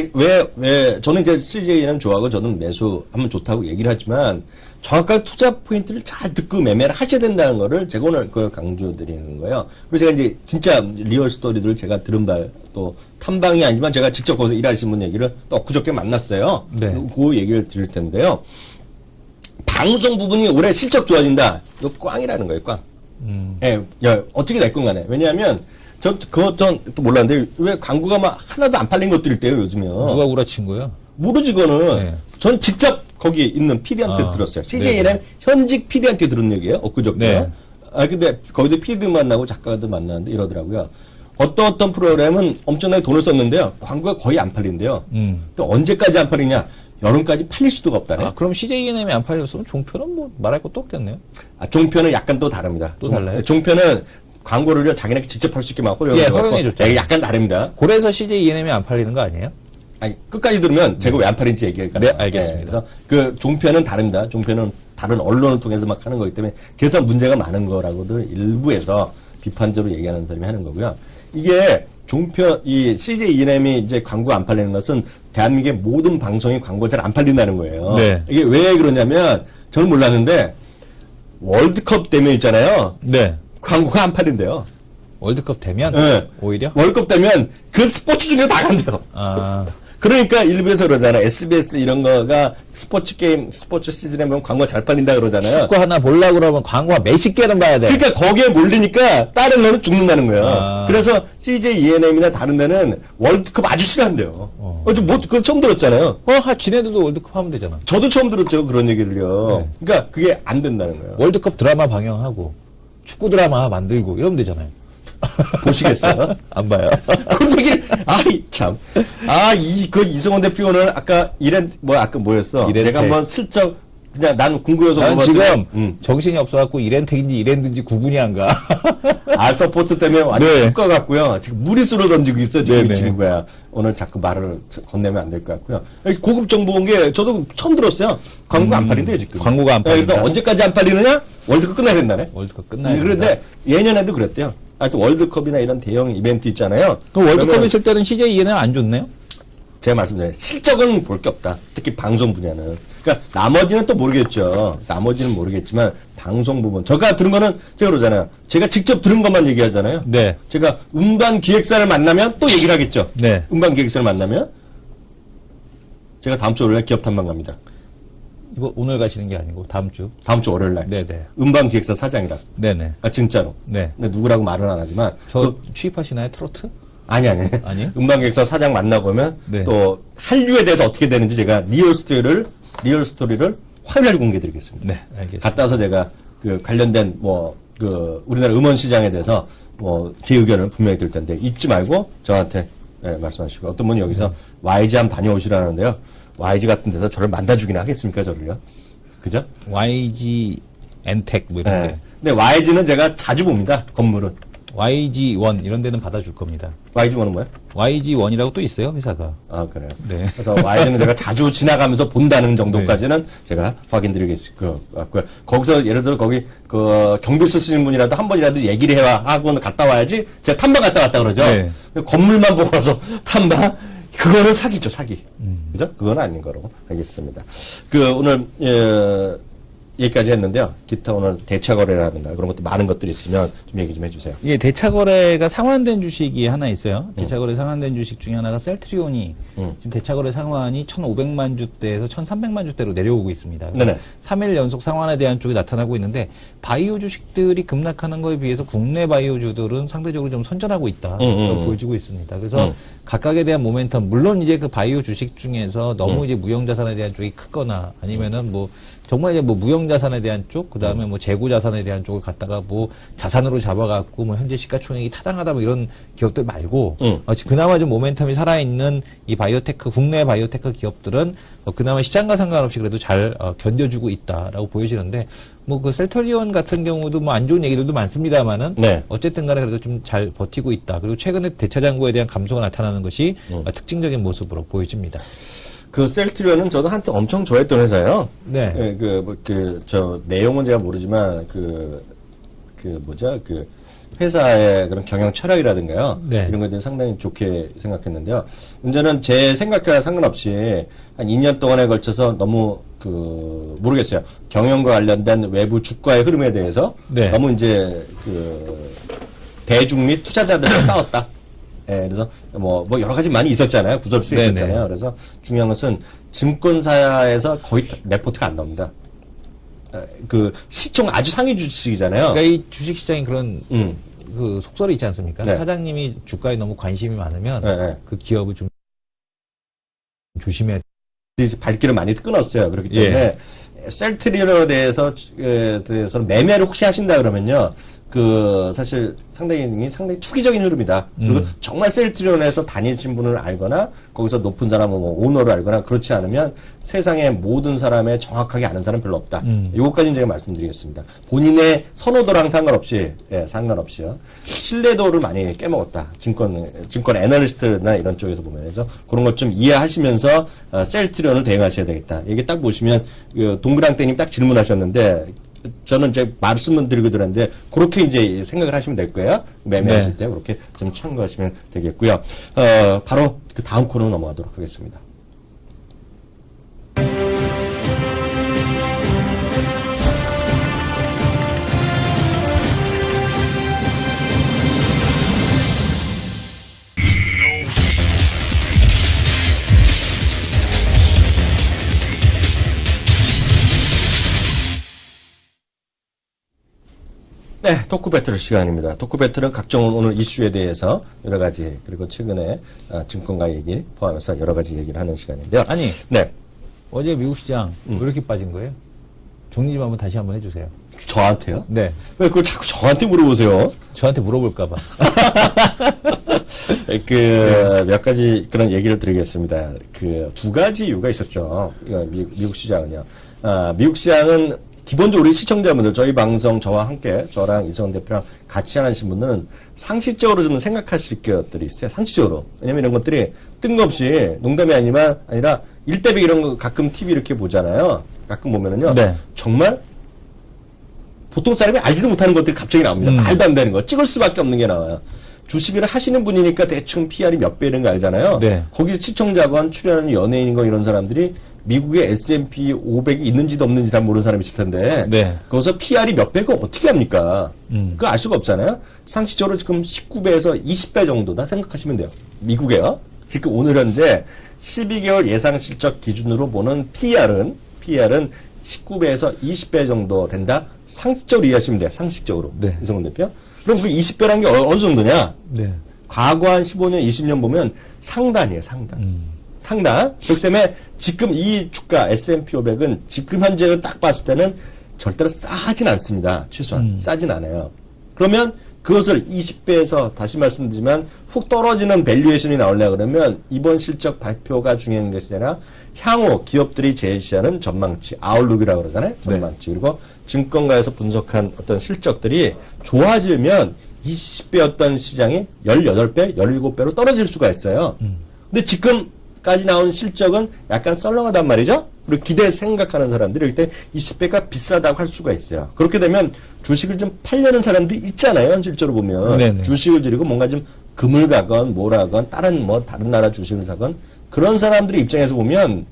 저는 이제 CGNM 좋아하고 저는 매수하면 좋다고 얘기를 하지만, 정확한 투자 포인트를 잘 듣고 매매를 하셔야 된다는 거를 제가 오늘 그걸 강조드리는 거예요. 그리고 제가 이제 진짜 리얼 스토리들을 제가 들은 바, 또 탐방이 아니지만 제가 직접 거기서 일하시는 분 얘기를 또 그저께 만났어요. 네. 그 얘기를 드릴 텐데요. 방송 부분이 올해 실적 좋아진다. 이거 꽝이라는 거예요, 꽝. 예, 야, 어떻게 됐건 간에. 왜냐하면, 전 또 몰랐는데, 왜 광고가 막 하나도 안 팔린 것들이 있대요, 요즘에. 누가 구라친 거야? 모르지, 그거는. 네. 전 직접 거기 있는 PD한테 들었어요. CJNM 현직 PD한테 들은 얘기예요, 엊그저께. 네. 근데 거기도 PD 만나고 작가도 만나는데 이러더라고요. 어떤 프로그램은 엄청나게 돈을 썼는데요. 광고가 거의 안 팔린대요. 또 언제까지 안 팔리냐? 여름까지 팔릴 수도 없다네. 그럼 CJNM이 안 팔렸으면 종편은 뭐 말할 것도 없겠네요. 종편은 약간 또 다릅니다. 또 달라요? 종편은 광고를 자기네가 직접 할 수 있게 막 허용해줬죠. 약간 다릅니다. 그래서 CJNM이 안 팔리는 거 아니에요? 아니, 끝까지 들으면 제가 왜 안 팔린지 얘기할까요? 네, 알겠습니다. 네, 그래서 그 종편은 다릅니다. 종편은 다른 언론을 통해서 막 하는 거기 때문에 그래서 문제가 많은 거라고들 일부에서 비판적으로 얘기하는 사람이 하는 거고요. 이게 종편, 이 CJENM이 이제 광고 안 팔리는 것은 대한민국의 모든 방송이 광고 잘 안 팔린다는 거예요. 네. 이게 왜 그러냐면 저는 몰랐는데 월드컵 되면 있잖아요. 네. 광고가 안 팔린대요. 월드컵 되면? 네. 오히려? 월드컵 되면 그 스포츠 중에 다 간대요. 그러니까 일부에서 그러잖아요. SBS 이런 거가 스포츠 시즌에 보면 광고 잘 팔린다 그러잖아요. 축구 하나 보려고 그러면 광고가 몇십 개는 봐야 돼. 그러니까 거기에 몰리니까 다른 거는 죽는다는 거예요. 그래서 CJENM이나 다른 데는 월드컵 아주 싫어한대요. 그거 처음 들었잖아요. 지네들도 월드컵 하면 되잖아. 저도 처음 들었죠. 그런 얘기를요. 네. 그러니까 그게 안 된다는 거예요. 월드컵 드라마 방영하고 축구 드라마 만들고 이러면 되잖아요. 보시겠어요? 안 봐요. 그 얘기를, 참. 이성원 대표 오늘 아까 아까 뭐였어? 내가 한번 슬쩍, 그냥 난 궁금해서 난 지금 정신이 없어갖고 이렌텍인지 이렌드인지 구분이 안 가. 서포트 때문에 완전 훅 가갖고요. 지금 무리수로 던지고 있어, 지금 이 친구야. 오늘 자꾸 말을 건네면 안 될 것 같고요. 고급 정보 온 게 저도 처음 들었어요. 광고가 안 팔린대요, 지금. 광고가 안 팔린다. 그래서 언제까지 안 팔리느냐? 월드컵 끝나야 된다네. 월드컵 끝나야 된다. 그런데 예년에도 그랬대요. 하여튼 월드컵이나 이런 대형 이벤트 있잖아요. 그럼 월드컵 있을 때는 CJENM 안 좋네요? 제가 말씀드려요. 실적은 볼 게 없다. 특히 방송 분야는. 그러니까 나머지는 또 모르겠죠. 나머지는 모르겠지만 방송 부분. 제가 들은 거는 제가 그러잖아요. 제가 직접 들은 것만 얘기하잖아요. 네. 제가 음반 기획사를 만나면 또 얘기를 하겠죠. 네. 음반 기획사를 만나면 제가 다음 주 월요일 기업 탐방 갑니다. 이거 오늘 가시는 게 아니고 다음 주 월요일 날. 네네. 음반 기획사 사장이라. 네네. 진짜로. 네. 근데 누구라고 말은 안 하지만. 취입하시나요, 트로트? 아니. 아니요? 음반 기획사 사장 만나고 오면 또 한류에 대해서 어떻게 되는지 제가 리얼 스토리를 화요일 날 공개드리겠습니다. 네, 알겠습니다. 갔다 와서 제가 그 관련된 우리나라 음원 시장에 대해서 제 의견을 분명히 드릴 텐데 잊지 말고 저한테 말씀하시고 어떤 분이 여기서 YG 한번 다녀오시라는데요. YG 같은 데서 저를 만나주기나 하겠습니까, 저를요? 그죠? YG 엔텍 뭐 이런 데. 근데 YG는 제가 자주 봅니다. 건물은. YG1 이런 데는 받아줄 겁니다. YG1은 뭐야? YG1이라고 또 있어요, 회사가. 아, 그래요? 네. 그래서 YG는 제가 자주 지나가면서 본다는 정도까지는 제가 확인드리겠을 것 같고요. 거기서 예를 들어 거기 경비 쓰시는 분이라도 한 번이라도 얘기를 해와 하고는 갔다 와야지 제가 탐방 갔다 왔다 그러죠. 네. 건물만 보고 와서 탐방? 그거는 사기죠, 사기. 그죠? 그건 아닌 거로 알겠습니다. 오늘, 얘기까지 했는데요. 기타 오늘 대차거래라든가 그런 것도 많은 것들이 있으면 좀 얘기 좀 해주세요. 예, 대차거래가 상환된 주식이 하나 있어요. 대차거래 상환된 주식 중에 하나가 셀트리온이 지금 대차거래 상환이 1,500만 주대에서 1,300만 주대로 내려오고 있습니다. 네네. 3일 연속 상환에 대한 쪽이 나타나고 있는데 바이오 주식들이 급락하는 거에 비해서 국내 바이오주들은 상대적으로 좀 선전하고 있다. 보여지고 있습니다. 그래서 각각에 대한 모멘텀, 물론 이제 그 바이오 주식 중에서 너무 이제 무형자산에 대한 쪽이 크거나 아니면은 정말 이제 무형자산에 대한 쪽, 그 다음에 재고자산에 대한 쪽을 갖다가 자산으로 잡아갖고 현재 시가총액이 타당하다 이런 기업들 말고, 그나마 좀 모멘텀이 살아있는 이 바이오테크, 국내 바이오테크 기업들은 그나마 시장과 상관없이 그래도 잘 견뎌주고 있다라고 보여지는데, 그 셀트리온 같은 경우도 안 좋은 얘기들도 많습니다만은, 네. 어쨌든 간에 그래도 좀 잘 버티고 있다. 그리고 최근에 대차장고에 대한 감소가 나타나는 것이 특징적인 모습으로 보여집니다. 셀트리온은 저도 한때 엄청 좋아했던 회사예요. 네. 내용은 제가 모르지만, 회사의 그런 경영 철학이라든가요. 네. 이런 것에 대해 상당히 좋게 생각했는데요. 문제는 제 생각과 상관없이 한 2년 동안에 걸쳐서 너무 모르겠어요. 경영과 관련된 외부 주가의 흐름에 대해서 네. 너무 이제 대중 및 투자자들과 싸웠다. 예, 그래서 여러 가지 많이 있었잖아요. 구설수에 있었잖아요. 그래서 중요한 것은 증권사에서 거의 레포트가 안 나옵니다. 시총 아주 상위 주식이잖아요. 그러니까 이 주식시장이 그런 속설이 있지 않습니까? 네. 사장님이 주가에 너무 관심이 많으면 네. 그 기업을 좀 조심해야 이제 발길을 많이 끊었어요. 그렇기 때문에 셀트리온에 대해서는 매매를 혹시 하신다 그러면요. 사실 상당히 투기적인 흐름이다. 그리고 정말 셀트리온에서 다니신 분을 알거나, 거기서 높은 사람은 오너를 알거나, 그렇지 않으면 세상의 모든 사람의 정확하게 아는 사람 별로 없다. 이것까지는 제가 말씀드리겠습니다. 본인의 선호도랑 상관없이요. 신뢰도를 많이 깨먹었다. 증권 애널리스트나 이런 쪽에서 보면. 그래서 그런 것 좀 이해하시면서, 셀트리온을 대응하셔야 되겠다. 이게 딱 보시면, 동그랑땡님 딱 질문하셨는데, 저는 이제 말씀을 드리고 들었는데 그렇게 이제 생각을 하시면 될 거예요. 매매하실 때 그렇게 좀 참고하시면 되겠고요. 바로 그 다음 코너 넘어가도록 하겠습니다. 네, 토크 배틀 시간입니다. 토크 배틀은 각종 오늘 이슈에 대해서 여러 가지, 그리고 최근에 증권가 얘기 포함해서 여러 가지 얘기를 하는 시간인데요. 아니, 네. 어제 미국 시장 왜 이렇게 빠진 거예요? 정리 좀 다시 한번 해주세요. 저한테요? 네. 왜 그걸 자꾸 저한테 물어보세요? 저한테 물어볼까봐. 몇 가지 그런 얘기를 드리겠습니다. 두 가지 이유가 있었죠. 미국 시장은요. 미국 시장은 기본적으로 우리 시청자분들, 저희 방송 저와 함께, 저랑 이성훈 대표랑 같이 하신 분들은 상식적으로 좀 생각하실 것들이 있어요. 상식적으로. 왜냐면 이런 것들이 뜬금없이 농담이 아니라 1대100 이런 거 가끔 TV 이렇게 보잖아요. 가끔 보면은요. 네. 정말 보통 사람이 알지도 못하는 것들이 갑자기 나옵니다. 말도 안 되는 거. 찍을 수밖에 없는 게 나와요. 주식을 하시는 분이니까 대충 PR이 몇 배 이런 거 알잖아요. 네. 거기 시청자건 출연하는 연예인이건 이런 사람들이 미국의 S&P 500이 있는지도 없는지 다 모르는 사람이 있을 텐데 네. 거기서 PR이 몇 배가 어떻게 합니까? 그거 알 수가 없잖아요. 상식적으로 지금 19배에서 20배 정도다 생각하시면 돼요. 미국에요. 지금 오늘 현재 12개월 예상 실적 기준으로 보는 PR은 19배에서 20배 정도 된다. 상식적으로 이해하시면 돼요. 상식적으로. 네. 이성훈 대표. 그럼 그 20배라는 게 어느 정도냐? 네. 과거 한 15년, 20년 보면 상단이에요. 상단. 상단. 그렇기 때문에 지금 이 주가 S&P 500은 지금 현재로 딱 봤을 때는 절대로 싸진 않습니다. 최소한 싸진 않아요. 그러면 그것을 20배에서 다시 말씀드리지만 훅 떨어지는 밸류에이션이 나오려고 그러면 이번 실적 발표가 중요한 것이 아니라 향후 기업들이 제시하는 전망치, 아웃룩이라고 그러잖아요. 전망치. 네. 그리고 증권가에서 분석한 어떤 실적들이 좋아지면 20배였던 시장이 18배, 17배로 떨어질 수가 있어요. 근데 지금까지 나온 실적은 약간 썰렁하단 말이죠. 그리고 기대 생각하는 사람들이 그때 20배가 비싸다고 할 수가 있어요. 그렇게 되면 주식을 좀 팔려는 사람들이 있잖아요. 실제로 보면. 네네. 주식을 들이고 뭔가 좀 금을 가건 뭘 하건 다른 나라 주식을 사건 그런 사람들의 입장에서 보면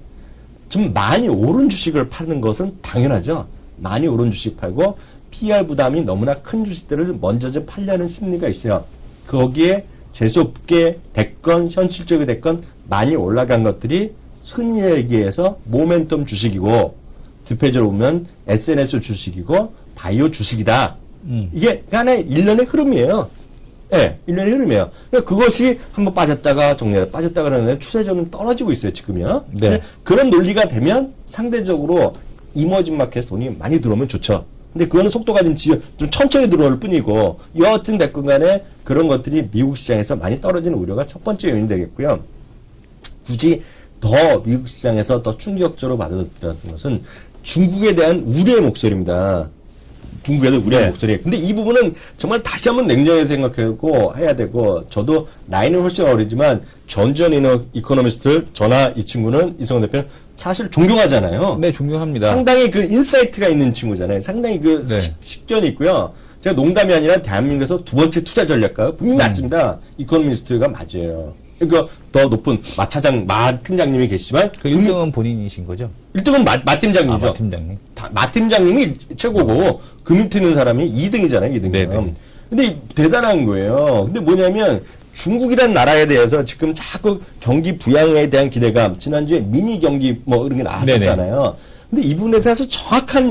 좀 많이 오른 주식을 파는 것은 당연하죠. 많이 오른 주식 팔고 PR 부담이 너무나 큰 주식들을 먼저 좀 팔려는 심리가 있어요. 거기에 재수없게 됐건 현실적이 됐건 많이 올라간 것들이 흔히 얘기해서 모멘텀 주식이고 뒷페이지로 보면 SNS 주식이고 바이오 주식이다. 이게 하나의 일련의 흐름이에요. 네, 일련의 흐름이에요. 그것이 한번 빠졌다가 빠졌다가 그러는데 추세적으로 떨어지고 있어요, 지금요. 네. 그런 논리가 되면 상대적으로 이머징 마켓에 돈이 많이 들어오면 좋죠. 근데 그거는 속도가 좀 천천히 들어올 뿐이고, 여하튼 됐건 간에 그런 것들이 미국 시장에서 많이 떨어지는 우려가 첫 번째 요인이 되겠고요. 굳이 더 미국 시장에서 더 충격적으로 받아들였던 것은 중국에 대한 우려의 목소리입니다. 중국에 대한 우려의 목소리. 근데 이 부분은 정말 다시 한번 냉정하게 생각하고 해야 되고, 저도 나이는 훨씬 어리지만 전전 이코노미스트를 저나 이 친구는 이성훈 대표는 사실 존경하잖아요. 네, 존경합니다. 상당히 그 인사이트가 있는 친구잖아요. 상당히 그 식견이 있고요. 제가 농담이 아니라 대한민국에서 두 번째 투자 전략가 분명히 맞습니다. 이코노미스트가 맞아요. 그러니까 더 높은 마 팀장님이 계시지만 그 1등은 본인이신 거죠? 1등은 마 팀장님이죠. 마 팀장님. 마 팀장님이 최고고 그 밑에 있는 사람이 2등이잖아요. 2등이면. 네네. 근데 대단한 거예요. 근데 뭐냐면 중국이라는 나라에 대해서 지금 자꾸 경기 부양에 대한 기대감, 지난주에 미니 경기 뭐 이런 게 나왔었잖아요. 네네. 근데 이 부분에 대해서 정확한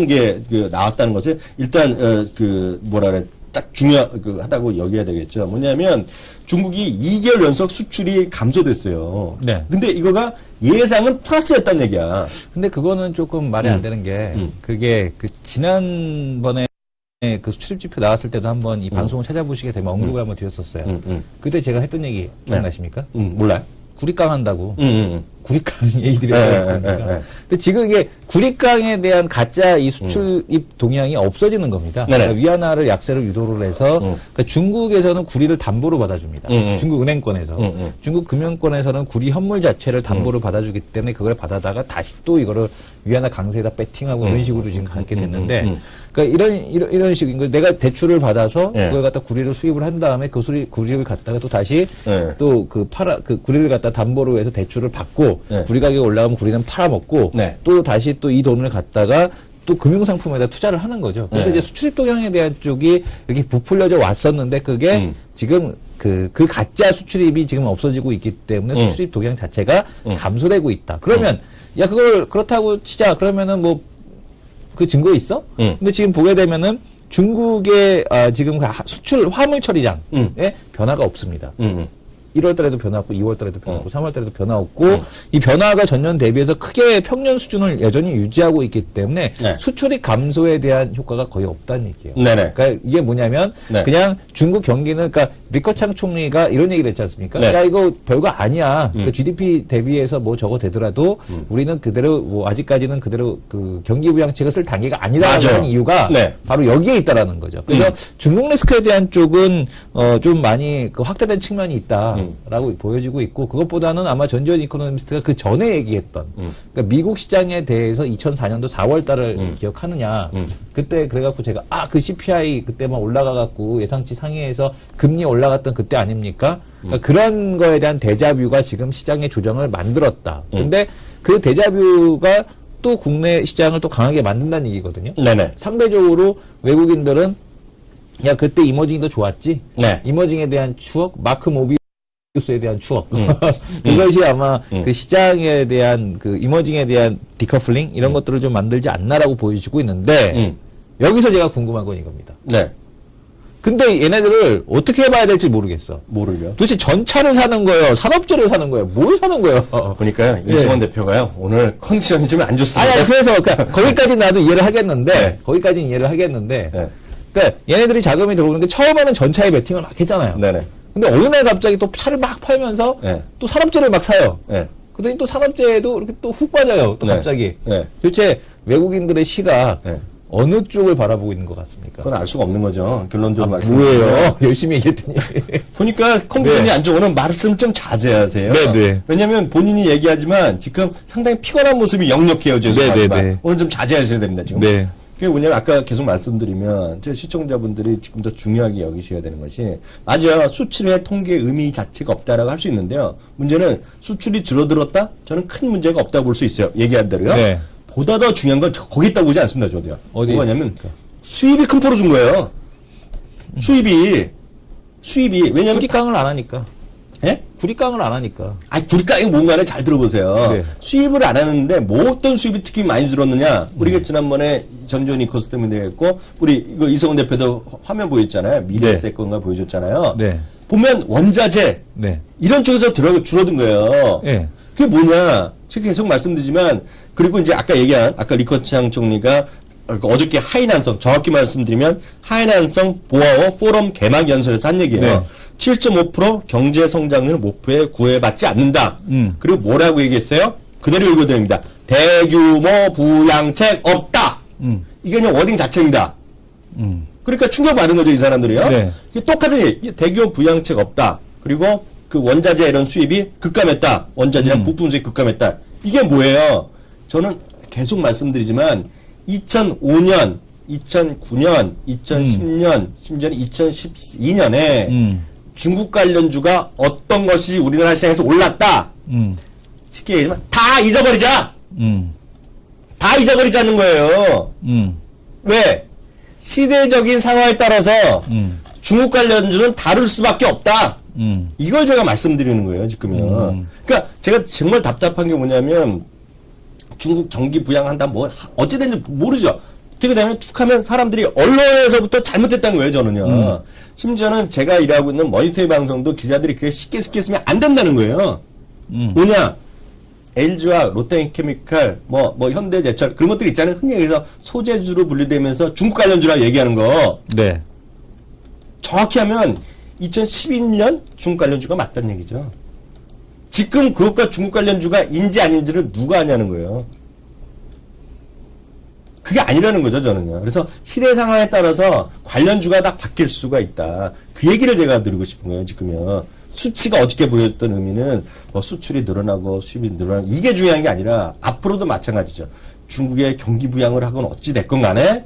게 나왔다는 것을 일단 딱 하다고 여겨야 되겠죠. 뭐냐면 중국이 2개월 연속 수출이 감소됐어요. 네. 근데 이거가 예상은 플러스였단 얘기야. 근데 그거는 조금 말이 안 되는 게 그게 지난번에 그 수출입 지표 나왔을 때도 한번 이 방송을 찾아보시게 되면 언급을 한번 드렸었어요. 그때 제가 했던 얘기 기억나십니까? 몰라요. 구리깡 한다고. 구리깡 얘기들이 있으니까. 근데 지금 이게 구리깡에 대한 가짜 이 수출입 동향이 없어지는 겁니다. 그러니까 위안화를 약세로 유도를 해서 그러니까 중국에서는 구리를 담보로 받아줍니다. 중국 은행권에서. 중국 금융권에서는 구리 현물 자체를 담보로 받아주기 때문에 그걸 받아다가 다시 또 이거를 위안화 강세에다 배팅하고 이런 식으로 지금 갖게 됐는데 그러니까 이런 식인 거 내가 대출을 받아서 그걸 갖다 구리를 수입을 한 다음에 그 구리를 갖다가 또 다시 또 그 구리를 갖다 담보로 해서 대출을 받고 구리 가격이 올라가면 구리는 팔아먹고 또 다시 또 이 돈을 갖다가 또 금융상품에다 투자를 하는 거죠. 그래서 이제 수출입 동향에 대한 쪽이 이렇게 부풀려져 왔었는데 그게 지금 그 가짜 수출입이 지금 없어지고 있기 때문에 수출입 동향 자체가 감소되고 있다. 그러면 야 그걸 그렇다고 치자. 그러면은 뭐 그 증거 있어? 근데 지금 보게 되면은 중국의 지금 수출 화물 처리량에 변화가 없습니다. 1월 달에도 변화 없고 2월 달에도 변화 없고 3월 달에도 변화 없고 이 변화가 전년 대비해서 크게 평년 수준을 여전히 유지하고 있기 때문에 수출입 감소에 대한 효과가 거의 없다는 얘기예요. 네네. 그러니까 이게 뭐냐면 그냥 중국 경기는 그러니까 리커창 총리가 이런 얘기를 했지 않습니까? 야 이거 별거 아니야. 그 GDP 대비해서 뭐 저거 되더라도 우리는 그대로 뭐 아직까지는 그대로 그 경기 부양책을 쓸 단계가 아니라는 이유가 바로 여기에 있다라는 거죠. 그래서 중국 리스크에 대한 쪽은 좀 많이 그 확대된 측면이 있다. 라고 보여지고 있고 그것보다는 아마 전지현 이코노미스트가 그 전에 얘기했던 그러니까 미국 시장에 대해서 2004년도 4월 달을 기억하느냐 그때 그래갖고 제가 그 CPI 그때만 올라가갖고 예상치 상회에서 금리 올라갔던 그때 아닙니까? 그러니까 그런 거에 대한 데자뷰가 지금 시장의 조정을 만들었다. 근데 그 데자뷰가 또 국내 시장을 또 강하게 만든다는 얘기거든요. 네네. 상대적으로 외국인들은 야 그때 이머징이 더 좋았지. 이머징에 대한 추억 마크 모비 뉴스에 대한 추억. 이것이 아마 그 시장에 대한 그 이머징에 대한 디커플링 이런 것들을 좀 만들지 않나라고 보여지고 있는데 여기서 제가 궁금한 건 이겁니다. 근데 얘네들을 어떻게 해봐야 될지 모르겠어. 뭐를요? 도대체 전차를 사는 거예요? 산업재를 사는 거예요? 뭘 사는 거예요? 보니까요, 이승원 대표가요, 오늘 컨디션이 좀 안 좋습니다. 아니, 그래서, 그러니까, 거기까지 나도 이해를 하겠는데, 네. 거기까지는 이해를 하겠는데, 네. 그러니까, 얘네들이 자금이 들어오는데, 처음에는 전차에 베팅을 막 했잖아요. 네네. 근데 어느 날 갑자기 또 차를 막 팔면서, 네. 또 산업재를 막 사요. 네. 그러더니 또 산업재에도 이렇게 또 훅 빠져요. 또 갑자기. 네. 도대체 외국인들의 시각, 네. 어느 쪽을 바라보고 있는 것 같습니까? 그건 알 수가 없는 거죠. 결론적으로 말씀. 뭐예요? 열심히 얘기했더니. 보니까 컨디션이 네. 안 좋으면 말씀 좀 자제하세요. 네네. 왜냐면 본인이 얘기하지만 지금 상당히 피곤한 모습이 역력해요. 죄송하지만. 오늘 좀 자제하셔야 됩니다. 지금. 네. 그게 뭐냐면 아까 계속 말씀드리면 저 시청자분들이 지금 더 중요하게 여기셔야 되는 것이 맞아요. 수출의 통계 의미 자체가 없다라고 할 수 있는데요. 문제는 수출이 줄어들었다? 저는 큰 문제가 없다고 볼 수 있어요. 얘기한 대로요. 네. 보다 더 중요한 건 거기 있다고 보지 않습니다, 저도요. 어디? 뭐냐면, 수입이 큰 포로 준 거예요. 수입이, 왜냐면. 구리깡을 안 하니까. 예? 구리깡을 안 하니까. 구리깡이 뭔가를 잘 들어보세요. 네. 수입을 안 하는데, 뭐 어떤 수입이 특히 많이 줄었느냐. 우리가 지난번에 전조 니코스 때문에 했고, 우리, 이거 이성훈 대표도 화면 보였잖아요. 미래세 네. 건가 보여줬잖아요. 네. 보면 원자재. 네. 이런 쪽에서 줄어든 거예요. 네. 그게 뭐냐. 제가 계속 말씀드리지만, 그리고 이제 아까 얘기한, 아까 리커창 총리가 어저께 하이난성, 정확히 말씀드리면 하이난성 보아워 포럼 개막 연설에서 한 얘기예요. 네. 7.5% 경제 성장률 목표에 구애받지 않는다. 그리고 뭐라고 얘기했어요? 그대로 읽어드립니다. 대규모 부양책 없다. 이게 그냥 워딩 자체입니다. 그러니까 충격받은 거죠, 이 사람들이요. 네. 똑같은 얘기. 대규모 부양책 없다. 그리고 그 원자재 이런 수입이 급감했다. 원자재랑 부품 수입이 급감했다. 이게 뭐예요? 저는 계속 말씀드리지만 2005년, 2009년, 2010년, 심지어는 2012년에 중국 관련주가 어떤 것이 우리나라 시장에서 올랐다. 쉽게 얘기하면 다 잊어버리자. 다 잊어버리자는 거예요. 왜? 시대적인 상황에 따라서 중국 관련주는 다룰 수밖에 없다. 이걸 제가 말씀드리는 거예요, 지금은. 그러니까 제가 정말 답답한 게 뭐냐면 중국 경기 부양한다, 뭐, 어찌됐는지 모르죠. 어떻게 되면 툭 하면 사람들이 언론에서부터 잘못했다는 거예요, 저는요. 심지어는 제가 일하고 있는 머니터리 방송도 기자들이 그렇게 쉽게 쓰면 안 된다는 거예요. 뭐냐? LG와 롯데케미칼, 현대제철, 그런 것들이 있잖아요. 흔히 얘기해서 소재주로 분류되면서 중국 관련주라고 얘기하는 거. 네. 정확히 하면 2012년 중국 관련주가 맞다는 얘기죠. 지금 그것과 중국 관련주가 인지 아닌지를 누가 아냐는 거예요. 그게 아니라는 거죠, 저는요. 그래서 시대 상황에 따라서 관련주가 다 바뀔 수가 있다. 그 얘기를 제가 드리고 싶은 거예요, 지금요. 수치가 어저께 보였던 의미는 수출이 늘어나고 수입이 늘어나고 이게 중요한 게 아니라 앞으로도 마찬가지죠. 중국의 경기 부양을 하건 어찌 됐건 간에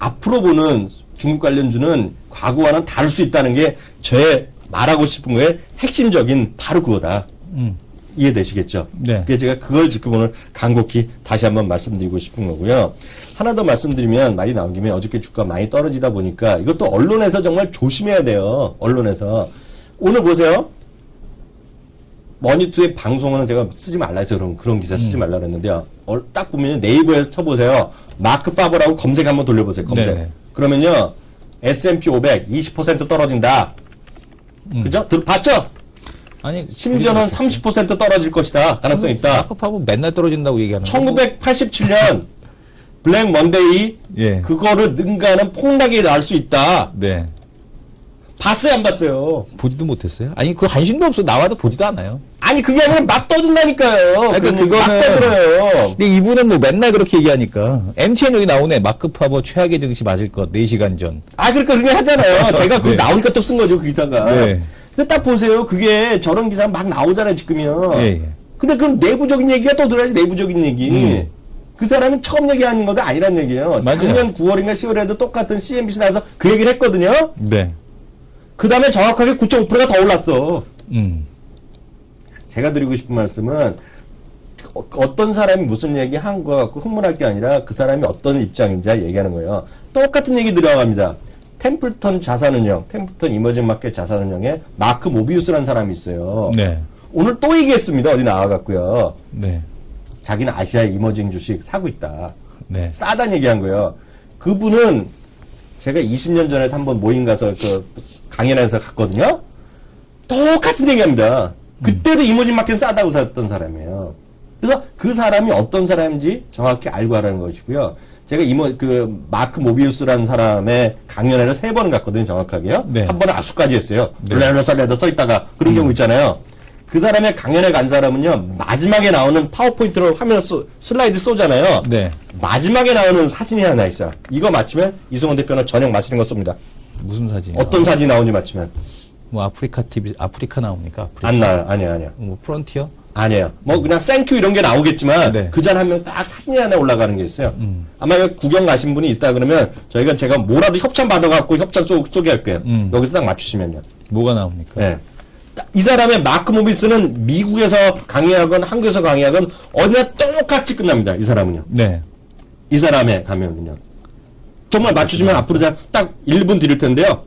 앞으로 보는 중국 관련주는 과거와는 다를 수 있다는 게 저의 말하고 싶은 거에 핵심적인 바로 그거다. 이해되시겠죠? 네. 그래서 제가 그걸 지금 오늘 간곡히 다시 한번 말씀드리고 싶은 거고요. 하나 더 말씀드리면 말이 나온 김에 어저께 주가 많이 떨어지다 보니까 이것도 언론에서 정말 조심해야 돼요. 언론에서. 오늘 보세요. 머니투의 방송은 제가 쓰지 말라 해서 그런 기사 쓰지 말라 그랬는데요. 딱 보면 네이버에서 쳐보세요. 마크 파버라고 검색 한번 돌려보세요. 검색. 네네. 그러면요. S&P 500 20% 떨어진다. 그죠? 봤죠? 아니, 심지어는 30% 떨어질 것이다. 가능성이 있다. 마크 파버 맨날 떨어진다고 얘기하는 1987년 블랙 먼데이 예. 그거를 능가하는 폭락이 날 수 있다. 네. 봤어요, 안 봤어요? 보지도 못했어요? 아니, 그 관심도 없어. 나와도 보지도 않아요. 아니, 그게 아니라 막 떠든다니까요. 그러니까 그거는. 막 떠들어요. 근데 이분은 뭐 맨날 그렇게 얘기하니까. MTN 여기 나오네. 마크 파버 최악의 증시 맞을 것. 4시간 전. 그러니까 그게 하잖아요. 제가 그거 네. 나오니까 또 쓴 거죠, 그 기사가. 네. 근데 딱 보세요. 그게 저런 기사 막 나오잖아요, 지금요. 예, 예. 근데 그럼 내부적인 얘기가 또 들어야지, 내부적인 얘기. 그 사람은 처음 얘기하는 거가 아니란 얘기예요. 맞아요. 작년 9월인가 10월에도 똑같은 CNBC 나와서 그 얘기를 했거든요. 네. 그 다음에 정확하게 9.5%가 더 올랐어. 제가 드리고 싶은 말씀은 어떤 사람이 무슨 얘기 한 거 갖고 흥분할 게 아니라 그 사람이 어떤 입장인지 얘기하는 거예요. 똑같은 얘기 들어갑니다. 템플턴 자산운용, 템플턴 이머징 마켓 자산운용에 마크 모비우스라는 사람이 있어요. 네. 오늘 또 얘기했습니다. 어디 나와갖고요. 네. 자기는 아시아 이머징 주식 사고 있다. 네. 싸다는 얘기한 거예요. 그분은 제가 20년 전에 한번 모임 가서 그 강연에서 갔거든요. 똑같은 얘기합니다. 그때도 이모진 마켓은 싸다고 샀던 사람이에요. 그래서 그 사람이 어떤 사람인지 정확히 알고 하라는 것이고요. 제가 마크 모비우스라는 사람의 강연회를 3번 갔거든요, 정확하게요. 네. 한 번은 압수까지 했어요. 블레로살레도 써있다가 그런 경우 있잖아요. 그 사람의 강연회 간 사람은요, 마지막에 나오는 파워포인트로 화면 슬라이드 쏘잖아요. 네. 마지막에 나오는 사진이 하나 있어요. 이거 맞추면 이승원 대표는 저녁 마시는 거 쏩니다. 무슨 사진이요? 어떤 사진이 나오는지 맞추면. 뭐 아프리카 TV, 아프리카 나옵니까? 아프리카. 안 나와요. 아니에요. 뭐 프론티어? 아니에요. 뭐 그냥 땡큐 이런 게 나오겠지만 네. 그 전 한 명 딱 사진이 하나 올라가는 게 있어요. 아마 여기 구경 가신 분이 있다 그러면 제가 뭐라도 협찬 받아갖고 협찬 쏘게 할게요. 여기서 딱 맞추시면요. 뭐가 나옵니까? 네. 이 사람의 마크 모비스는 미국에서 강의하건 한국에서 강의하건 어디나 똑같이 끝납니다. 이 사람은요. 네. 이 사람의 가면은요. 정말 맞추시면 앞으로 딱 1분 드릴 텐데요.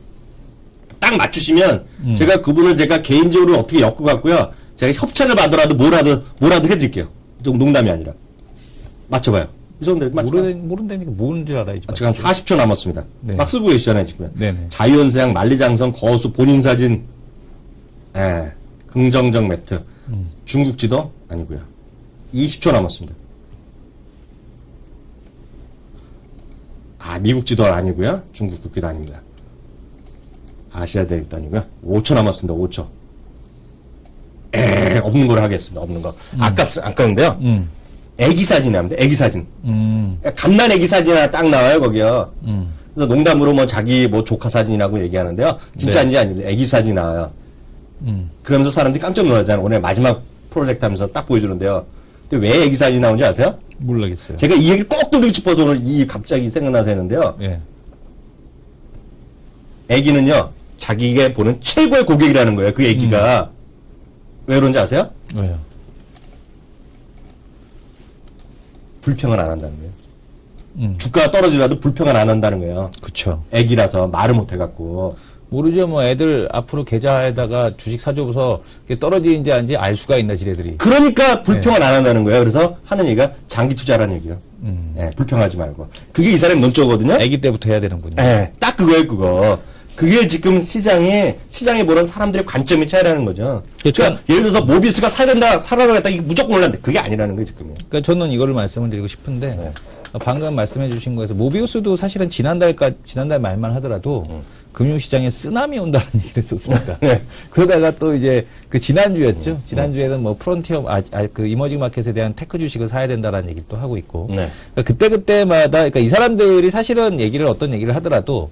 딱 맞추시면 제가 그분을 개인적으로 어떻게 엮어갖고요. 제가 협찬을 받더라도 뭐라도 해드릴게요. 좀 농담이 아니라. 맞춰봐요. 이성들 맞춰봐요. 모른다니까 뭔지 알아야지. 지금 한 40초 남았습니다. 네. 막 쓰고 계시잖아요, 지금. 네네. 자유현상, 만리장성, 거수, 본인 사진, 긍정적 매트. 중국 지도? 아니고요. 20초 남았습니다. 미국 지도 아니고요. 중국 국기도 아닙니다. 아시아 대륙도 아니고요. 5초 남았습니다. 5초. 없는 걸 하겠습니다. 없는 거. 아까운데요. 애기 사진이 나옵니다. 애기 사진. 갓난 애기 사진 하나 딱 나와요, 거기요. 그래서 농담으로 자기 조카 사진이라고 얘기하는데요. 진짜인지 아닙니다. 애기 사진이 나와요. 그러면서 사람들이 깜짝 놀라잖아요. 오늘 마지막 프로젝트 하면서 딱 보여주는데요. 근데 왜 애기 사진이 나오는지 아세요? 모르겠어요. 제가 이 얘기를 꼭 드리고 싶어서 오늘 갑자기 생각나서 했는데요. 예. 애기는요, 자기가 보는 최고의 고객이라는 거예요. 그 애기가. 왜 그런지 아세요? 왜요? 불평을 안 한다는 거예요. 주가가 떨어지더라도 불평을 안 한다는 거예요. 그쵸. 애기라서 말을 못 해갖고. 모르죠. 뭐 애들 앞으로 계좌에다가 주식 사줘서 떨어지는지 아닌지 알 수가 있나 지네들이. 그러니까 불평을 안 한다는 거예요. 그래서 하는 얘기가 장기 투자라는 얘기예요. 네, 불평하지 말고. 그게 이 사람의 논조거든요. 애기 때부터 해야 되는군요. 네, 딱 그거예요, 그거. 그게 지금 시장에 보는 사람들의 관점이 차이라는 거죠. 그러니까 예를 들어서 모비스가 사야 된다, 사라고 이게 무조건 올랐는데 그게 아니라는 거예요, 지금요. 그러니까 저는 이거를 말씀을 드리고 싶은데 방금 말씀해 주신 거에서 모비우스도 사실은 지난달 말만 하더라도 금융시장에 쓰나미 온다는 얘기를 했었습니다. 네. 그러다가 또 이제 그 지난주였죠. 지난주에는 뭐 프론티어, 그 이머징 마켓에 대한 테크 주식을 사야 된다라는 얘기를 또 하고 있고. 네. 그러니까 그때마다, 그러니까 이 사람들이 사실은 어떤 얘기를 하더라도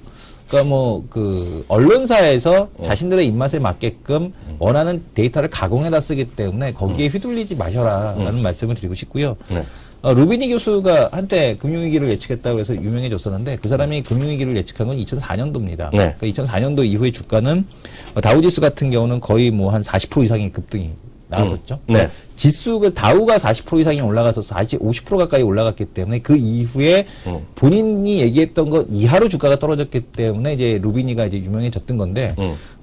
그러니까 언론사에서 자신들의 입맛에 맞게끔 원하는 데이터를 가공해다 쓰기 때문에 거기에 휘둘리지 마셔라라는 말씀을 드리고 싶고요. 네. 루비니 교수가 한때 금융위기를 예측했다고 해서 유명해졌었는데 그 사람이 금융위기를 예측한 건 2004년도입니다. 네. 그러니까 2004년도 이후의 주가는 다우지수 같은 경우는 거의 한 40% 이상의 급등이 나왔었죠. 네. 다우가 40% 이상이 올라가서 50% 가까이 올라갔기 때문에 그 이후에 본인이 얘기했던 것 이하로 주가가 떨어졌기 때문에 이제 루비니가 이제 유명해졌던 건데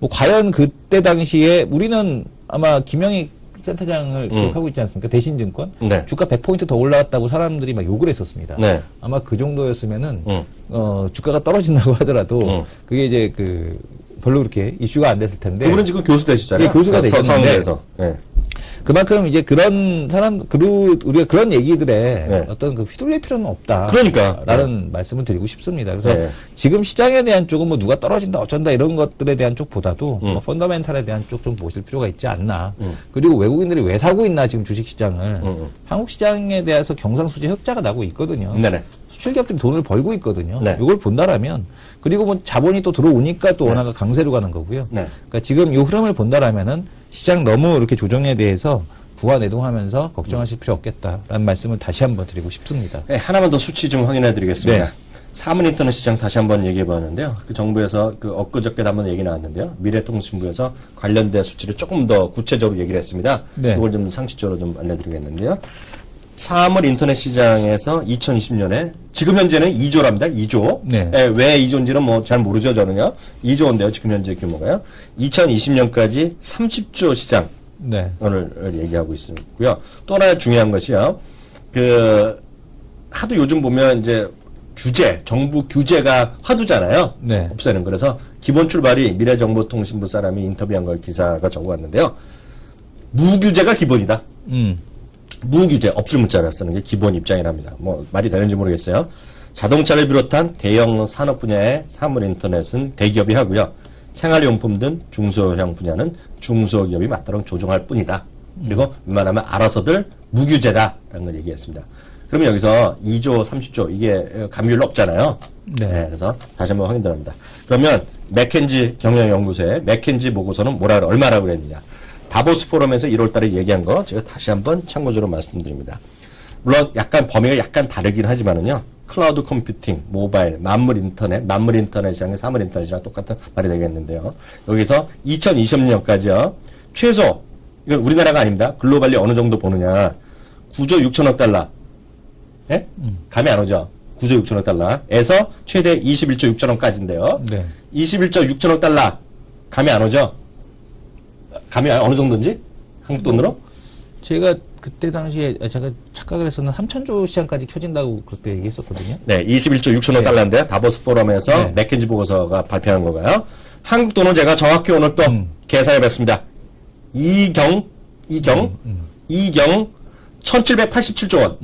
과연 그때 당시에 우리는 아마 김영희 센터장을 기억하고 있지 않습니까? 대신증권 네. 주가 100포인트 더 올라갔다고 사람들이 막 욕을 했었습니다. 네. 아마 그 정도였으면은 주가가 떨어진다고 하더라도 그게 이제 별로 그렇게 이슈가 안 됐을 텐데. 그분은 지금 교수 되시잖아요. 네, 교수가 되셨는데. 서울대에서. 네. 그만큼 이제 우리가 그런 얘기들에 네. 어떤 휘둘릴 필요는 없다. 그러니까. 라는 말씀을 드리고 싶습니다. 그래서 네. 지금 시장에 대한 쪽은 누가 떨어진다, 어쩐다 이런 것들에 대한 쪽보다도 펀더멘탈에 대한 쪽 좀 보실 필요가 있지 않나. 그리고 외국인들이 왜 사고 있나 지금 주식 시장을. 한국 시장에 대해서 경상수지 흑자가 나고 있거든요. 네네. 수출기업들이 돈을 벌고 있거든요. 네. 이걸 본다라면 그리고 자본이 또 들어오니까 또 원화가 강세로 가는 거고요. 네. 그러니까 지금 이 흐름을 본다라면은 시장 너무 이렇게 조정에 대해서 부화내동하면서 걱정하실 필요 없겠다라는 말씀을 다시 한번 드리고 싶습니다. 네, 하나만 더 수치 좀 확인해 드리겠습니다. 네. 사물 인터넷 시장 다시 한번 얘기해 봤는데요. 그 정부에서 엊그저께 한번 얘기 나왔는데요. 미래통신부에서 관련된 수치를 조금 더 구체적으로 얘기를 했습니다. 네. 이걸 좀 상식적으로 좀 알려드리겠는데요. 사물 인터넷 시장에서 2020년에 지금 현재는 2조랍니다. 2조. 네. 왜 2조인지는 잘 모르죠, 저는요. 2조인데요. 지금 현재 규모가요. 2020년까지 30조 시장. 네. 오늘 얘기하고 있고요. 또 하나 중요한 것이요. 하도 요즘 보면 이제 정부 규제가 화두잖아요. 네. 없애는. 그래서 기본 출발이 미래정보통신부 사람이 인터뷰한 걸 기사가 적어왔는데요. 무규제가 기본이다. 무규제, 없을 문자를 쓰는 게 기본 입장이랍니다. 뭐, 말이 되는지 모르겠어요. 자동차를 비롯한 대형 산업 분야의 사물 인터넷은 대기업이 하고요. 생활용품 등 중소형 분야는 중소기업이 맞도록 조정할 뿐이다. 그리고 웬만하면 알아서들 무규제다라는 걸 얘기했습니다. 그러면 여기서 2조, 30조 이게 감율로 없잖아요. 네. 그래서 다시 한번 확인드립니다. 그러면 맥켄지 경영연구소의 맥켄지 보고서는 얼마라고 그랬느냐. 다보스 포럼에서 1월 달에 얘기한 거 제가 다시 한번 참고적으로 말씀드립니다. 물론 약간 범위가 약간 다르긴 하지만은요. 클라우드 컴퓨팅, 모바일, 만물 인터넷이랑 사물 인터넷이랑 똑같은 말이 되겠는데요. 여기서 2020년까지요. 최소, 이건 우리나라가 아닙니다. 글로벌리 어느 정도 보느냐. 9조 6천억 달러. 예? 감이 안 오죠? 9조 6천억 달러에서 최대 21조 6천억까지인데요. 네. 21조 6천억 달러. 감이 안 오죠? 감이 어느 정도인지? 한국 돈으로? 제가 그때 당시에 제가 착각을 했었는 3천조 시장까지 켜진다고 그때 얘기했었거든요. 네, 21조 6천억 달러인데 다보스 포럼에서 네. 맥켄지 보고서가 발표한 거가요. 한국 돈은 제가 정확히 오늘 또 계산해봤습니다. 이경 1787조 원.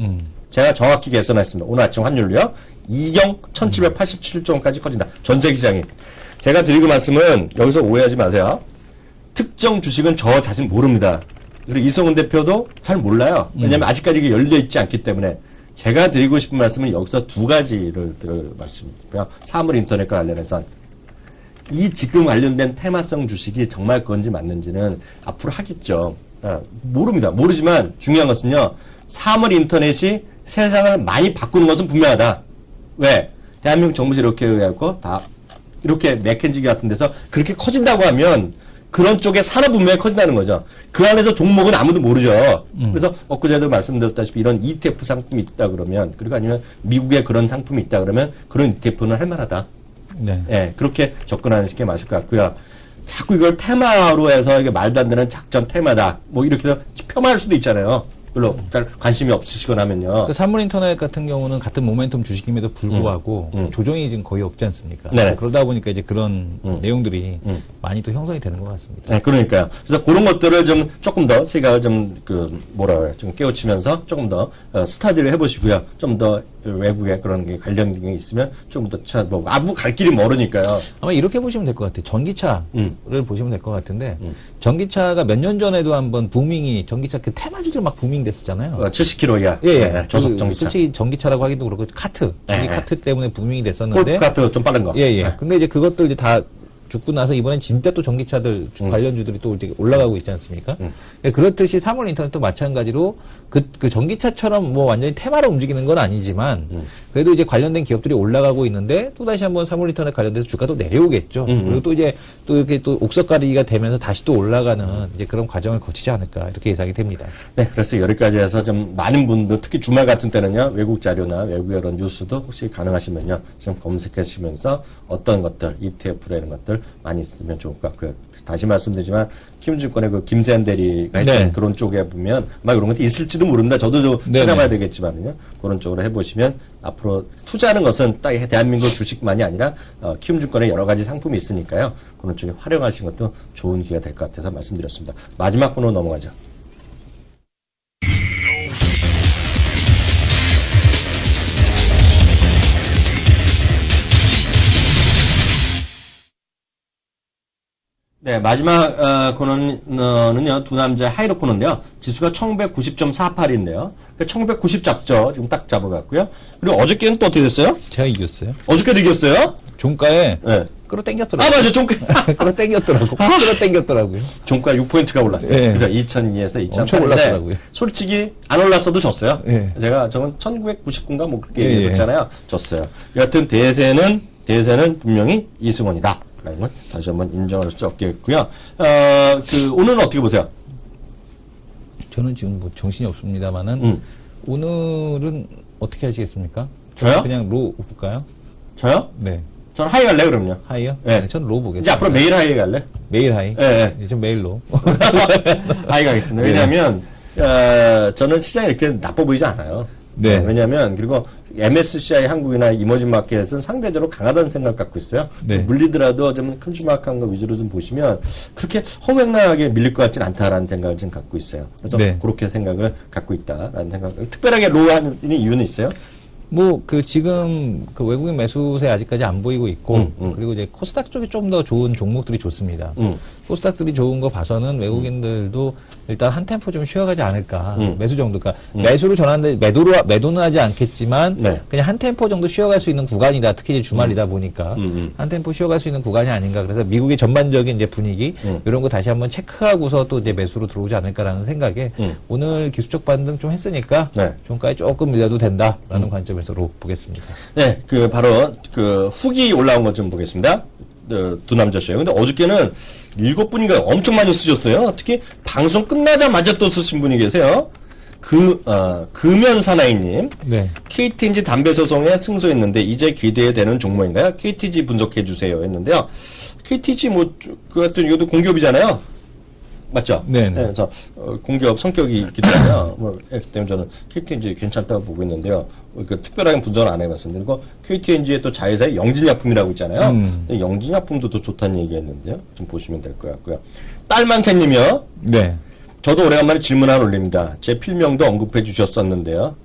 제가 정확히 계산했습니다. 오늘 아침 환율로요. 이경 1787조 원까지 커진다. 전세 시장이. 제가 드리고 말씀은 여기서 오해하지 마세요. 특정 주식은 저 자신 모릅니다. 그리고 이성훈 대표도 잘 몰라요. 왜냐하면 아직까지 이게 열려있지 않기 때문에 제가 드리고 싶은 말씀은 여기서 두 가지를 말씀드리고요. 사물 인터넷과 관련해서 이 지금 관련된 테마성 주식이 정말 그건지 맞는지는 앞으로 하겠죠. 모릅니다. 모르지만 중요한 것은요. 사물 인터넷이 세상을 많이 바꾸는 것은 분명하다. 왜? 대한민국 정부에서 이렇게 해갖고 다 이렇게 맥켄지 같은 데서 그렇게 커진다고 하면 그런 쪽에 산업 분명히 커진다는 거죠. 그 안에서 종목은 아무도 모르죠. 그래서 엊그제도 말씀드렸다시피 이런 ETF 상품이 있다 그러면 그리고 아니면 미국에 그런 상품이 있다 그러면 그런 ETF는 할 만하다. 네. 예, 그렇게 접근하는 게 맞을 것 같고요. 자꾸 이걸 테마로 해서 이게 말도 안 되는 작전 테마다 뭐 이렇게 해서 폄하할 수도 있잖아요. 별로 잘 관심이 없으시거나 하면요. 사물 인터넷 같은 경우는 같은 모멘텀 주식임에도 불구하고 조정이 지금 거의 없지 않습니까? 네. 그러다 보니까 이제 그런 내용들이 많이 또 형성이 되는 것 같습니다. 네, 그러니까요. 그래서 그런 것들을 좀 조금 더 시각을 좀 좀 깨우치면서 조금 더 스타디를 해보시고요. 좀 더 외국에 그런 게 관련된 게 있으면 좀 더 아무 갈 길이 멀으니까요. 아마 이렇게 보시면 될 것 같아요. 전기차를 보시면 될 것 같은데 전기차가 몇 년 전에도 한번 전기차 그 테마주들 막 부밍 됐었잖아요. 70km 이하. 예, 네, 저속 전기차. 솔직히 전기차라고 하기도 그렇고 카트, 네. 카트 때문에 부밍이 됐었는데. 골프카트 좀 빠른 거. 예. 네. 근데 이제 그것들 이제 다 죽고 나서 이번엔 진짜 또 전기차들 관련주들이 또 이렇게 올라가고 있지 않습니까? 예, 그렇듯이 사물 인터넷도 마찬가지로 그 전기차처럼 뭐 완전히 테마로 움직이는 건 아니지만 그래도 이제 관련된 기업들이 올라가고 있는데 또 다시 한번 사물 인터넷 관련돼서 주가도 내려오겠죠. 그리고 또 이제 또 이렇게 또 옥석가리기가 되면서 다시 또 올라가는 이제 그런 과정을 거치지 않을까 이렇게 예상이 됩니다. 네, 그래서 여기까지 해서 좀 많은 분들 특히 주말 같은 때는요 외국 자료나 외국 여러 뉴스도 혹시 가능하시면요 좀 검색하시면서 어떤 것들 ETF라는 것들 많이 쓰면 좋을 것 같고요. 다시 말씀드리지만 키움증권의 그 김세한 대리가 했던 네. 그런 쪽에 보면 막 이런 것도 있을지도 모릅니다. 저도 좀 네네. 찾아봐야 되겠지만요. 그런 쪽으로 해보시면 앞으로 투자하는 것은 딱 대한민국 주식만이 아니라 키움증권의 여러 가지 상품이 있으니까요. 그런 쪽에 활용하시는 것도 좋은 기회가 될 것 같아서 말씀드렸습니다. 마지막 코너 넘어가죠. 네, 마지막 코너는요 두 남자 하이로 코너인데요. 지수가 1190.48인데요. 1190 잡죠. 지금 딱 잡아갔고요. 그리고 어저께는 또 어떻게 됐어요? 제가 이겼어요. 어저께도 이겼어요? 종가에 네. 끌어당겼더라고요. 맞아, 종가. 끌어당겼더라고요. 종가 6포인트가 올랐어요. 네. 그죠? 2002에서 2008. 엄청 올랐더라고요. 솔직히 안 올랐어도 졌어요. 네. 저건 1999인가 뭐 그렇게 예, 얘기했잖아요. 졌어요. 여하튼 대세는 분명히 이승원이다. 라는 건 다시 한번 인정할 수 없겠고요. 오늘은 어떻게 보세요? 저는 지금 뭐 정신이 없습니다만은 오늘은 어떻게 하시겠습니까? 저요? 그냥 로 볼까요? 저요? 네. 저는 하이 갈래 그럼요. 하이요? 네. 저는 로 보겠습니다. 이제 앞으로 매일 하이 갈래? 매일 하이? 네. 네. 전 매일 로. 하이 가겠습니다. 왜냐하면 저는 시장이 이렇게 나빠 보이지 않아요. 네. 왜냐하면 그리고 MSCI 한국이나 이머징 마켓은 상대적으로 강하다는 생각을 갖고 있어요. 네. 물리더라도 좀 컨슈머한 거 위주로 좀 보시면 그렇게 허맹랑하게 밀릴 것 같지는 않다라는 생각을 좀 갖고 있어요. 그래서 네. 그렇게 생각을 갖고 있다라는 생각. 특별하게 로우하는 이유는 있어요? 뭐, 지금, 외국인 매수세 아직까지 안 보이고 있고, 그리고 이제 코스닥 쪽이 좀 더 좋은 종목들이 좋습니다. 코스닥들이 좋은 거 봐서는 외국인들도 일단 한 템포 좀 쉬어가지 않을까. 매수 정도. 그러니까 매수로 전환돼, 매도는 하지 않겠지만, 네. 그냥 한 템포 정도 쉬어갈 수 있는 구간이다. 특히 이제 주말이다 보니까. 한 템포 쉬어갈 수 있는 구간이 아닌가. 그래서 미국의 전반적인 이제 분위기, 이런 거 다시 한번 체크하고서 또 이제 매수로 들어오지 않을까라는 생각에, 오늘 기술적 반등 좀 했으니까, 네. 종가에 조금 밀려도 된다라는 관점에서로 보겠습니다. 네, 바로, 후기 올라온 것 좀 보겠습니다. 두 남자 쇼요. 근데 어저께는 7분인가 엄청 많이 쓰셨어요. 특히 방송 끝나자마자 또 쓰신 분이 계세요. 금연사나이님. 네. KTNG 담배 소송에 승소했는데 이제 기대되는 종목인가요? KTG 분석해주세요. 했는데요. KTG 같은 이것도 공기업이잖아요. 맞죠? 네. 그래서 공기업 성격이 있기 때문에 그렇기 때문에 저는 KTNG 괜찮다고 보고 있는데요. 특별하게 분석을 안 해봤습니다. 그리고 KTNG의 또 자회사의 영진약품이라고 있잖아요. 영진약품도 또 좋다는 얘기했는데요. 좀 보시면 될 것 같고요. 딸만새님이요. 네. 저도 오래간만에 질문 하나 올립니다. 제 필명도 언급해 주셨었는데요.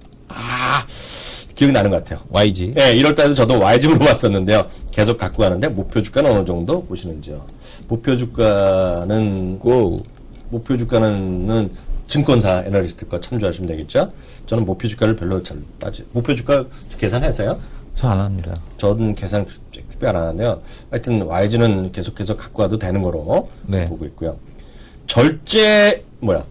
기억이 나는 것 같아요. YG. 네, 1월달에도 저도 YG 물어봤었는데요. 계속 갖고 가는데 목표 주가는 어느 정도 보시는지요? 목표 주가는 증권사 애널리스트 거 참조하시면 되겠죠? 저는 목표 주가를 별로 목표 주가 계산해서요? 저 안 합니다. 저는 계산 특별히 안 하는데요. 하여튼 YG는 계속해서 갖고 와도 되는 거로 네. 보고 있고요.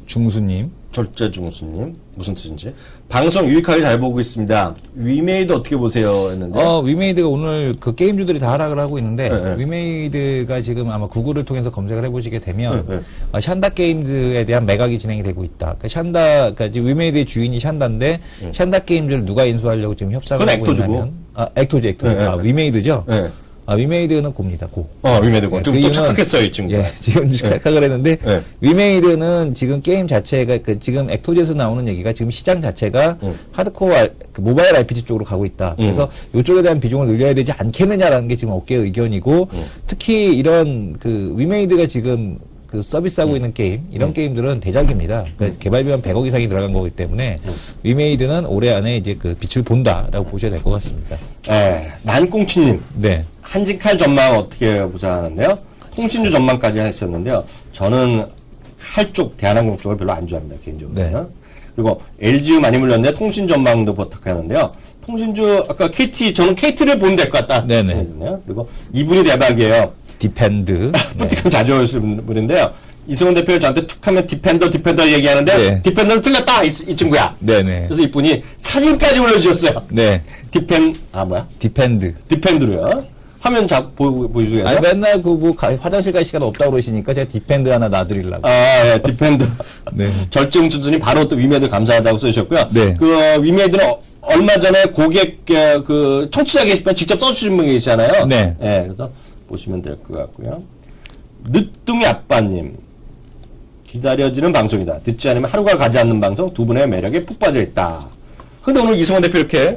중수님. 절제중수님. 무슨 뜻인지. 방송 유익하게 잘 보고 있습니다. 위메이드 어떻게 보세요? 했는데. 위메이드가 오늘 게임주들이 다 하락을 하고 있는데, 네. 위메이드가 지금 아마 구글을 통해서 검색을 해보시게 되면, 샨다 게임즈에 대한 매각이 진행이 되고 있다. 그러니까 위메이드의 주인이 샨다인데, 샨다 게임즈를 누가 인수하려고 지금 협상을 하고 액토즈고. 있냐면, 액토즈. 위메이드죠? 네. 위메이드는 고입니다, 고. 위메이드고. 좀 또 착각했어요, 이 친구. 예, 지금 착각을 했는데, 위메이드는 지금 게임 자체가, 지금 액토즈에서 나오는 얘기가 지금 시장 자체가 하드코어, 모바일 RPG 쪽으로 가고 있다. 그래서 이쪽에 대한 비중을 늘려야 되지 않겠느냐라는 게 지금 업계의 의견이고, 특히 이런 위메이드가 지금 서비스하고 있는 게임, 이런 게임들은 대작입니다. 그러니까 개발비만 100억 이상이 들어간 거기 때문에, 위메이드는 올해 안에 이제 빛을 본다라고 보셔야 될 것 같습니다. 네. 난꽁치님. 네. 한직칼 전망 어떻게 보자는데요? 통신주 전망까지 하셨는데요. 저는 칼 쪽, 대한항공 쪽을 별로 안 좋아합니다, 개인적으로. 네. 그리고 LG 많이 물렸는데 통신 전망도 부탁하는데요. 통신주, 아까 저는 KT를 보면 될 것 같다. 네네. 그리고 이분이 대박이에요. 디펜드. 뿌띠감 자주 오시는 분인데요. 이승훈 대표가 저한테 툭 하면 디펜더 얘기하는데, 네. 디펜더는 틀렸다! 이 친구야. 네네. 그래서 이분이 사진까지 올려주셨어요. 네. 디펜드로요. 화면 보여주겠어요? 아니, 맨날 화장실 갈 시간 없다고 그러시니까 제가 디펜드 하나 놔드리려고. 예, 디펜드. 네. 절정주준이 바로 또 위메이드 감사하다고 써주셨고요. 네. 위메이드는 얼마 전에 고객, 청취자 게시판 직접 써주신 분이 계시잖아요. 네. 예, 그래서 보시면 될 것 같고요. 늦둥이 아빠님. 기다려지는 방송이다. 듣지 않으면 하루가 가지 않는 방송, 두 분의 매력에 푹 빠져 있다. 근데 오늘 이승원 대표 이렇게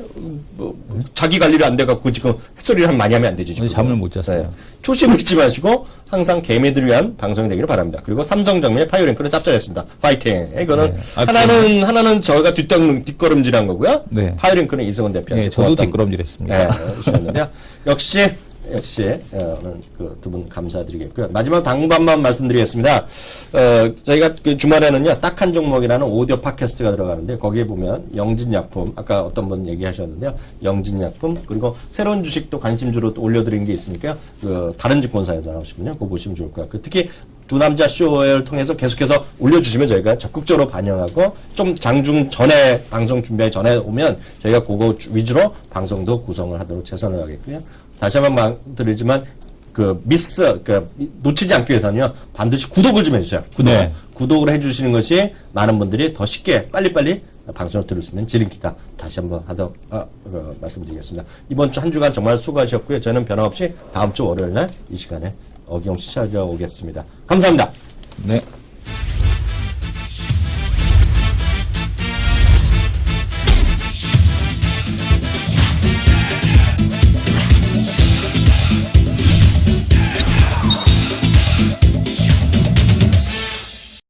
자기 관리를 안 돼갖고 지금 햇소리를 많이 하면 안 되지. 지금. 잠을 못 잤어요. 네. 초심을 잊지 마시고 항상 개미들을 위한 방송이 되기를 바랍니다. 그리고 삼성정밀의 파이어링크는 짭짤했습니다. 파이팅. 이거는 네. 하나는 저희가 뒷걸음질한 거고요. 네. 파이어링크는 이승원 대표한테. 네, 저도 뒷걸음질했습니다. 네, 주셨는데요. 역시 오늘 두 분 감사드리겠고요. 마지막 당부만 말씀드리겠습니다. 저희가 주말에는요, 딱 한 종목이라는 오디오 팟캐스트가 들어가는데, 거기에 보면 영진약품, 아까 어떤 분 얘기하셨는데요. 영진약품, 그리고 새로운 주식도 관심주로 또 올려드린 게 있으니까요. 다른 증권사에서 나오시면요. 그거 보시면 좋을 것 같고요. 특히 두 남자 쇼를 통해서 계속해서 올려주시면 저희가 적극적으로 반영하고, 좀 장중 전에, 방송 준비하기 전에 오면 저희가 그거 위주로 방송도 구성을 하도록 최선을 하겠고요. 다시 한번 말드리지만 놓치지 않기 위해서는요, 반드시 구독을 좀 해주세요. 네. 구독을 해주시는 것이 많은 분들이 더 쉽게 빨리빨리 방송을 들을 수 있는 지름길이다. 다시 한번 말씀드리겠습니다. 이번 주 한 주간 정말 수고하셨고요. 저는 변함없이 다음 주 월요일 날 이 시간에 어김없이 찾아오겠습니다. 감사합니다. 네.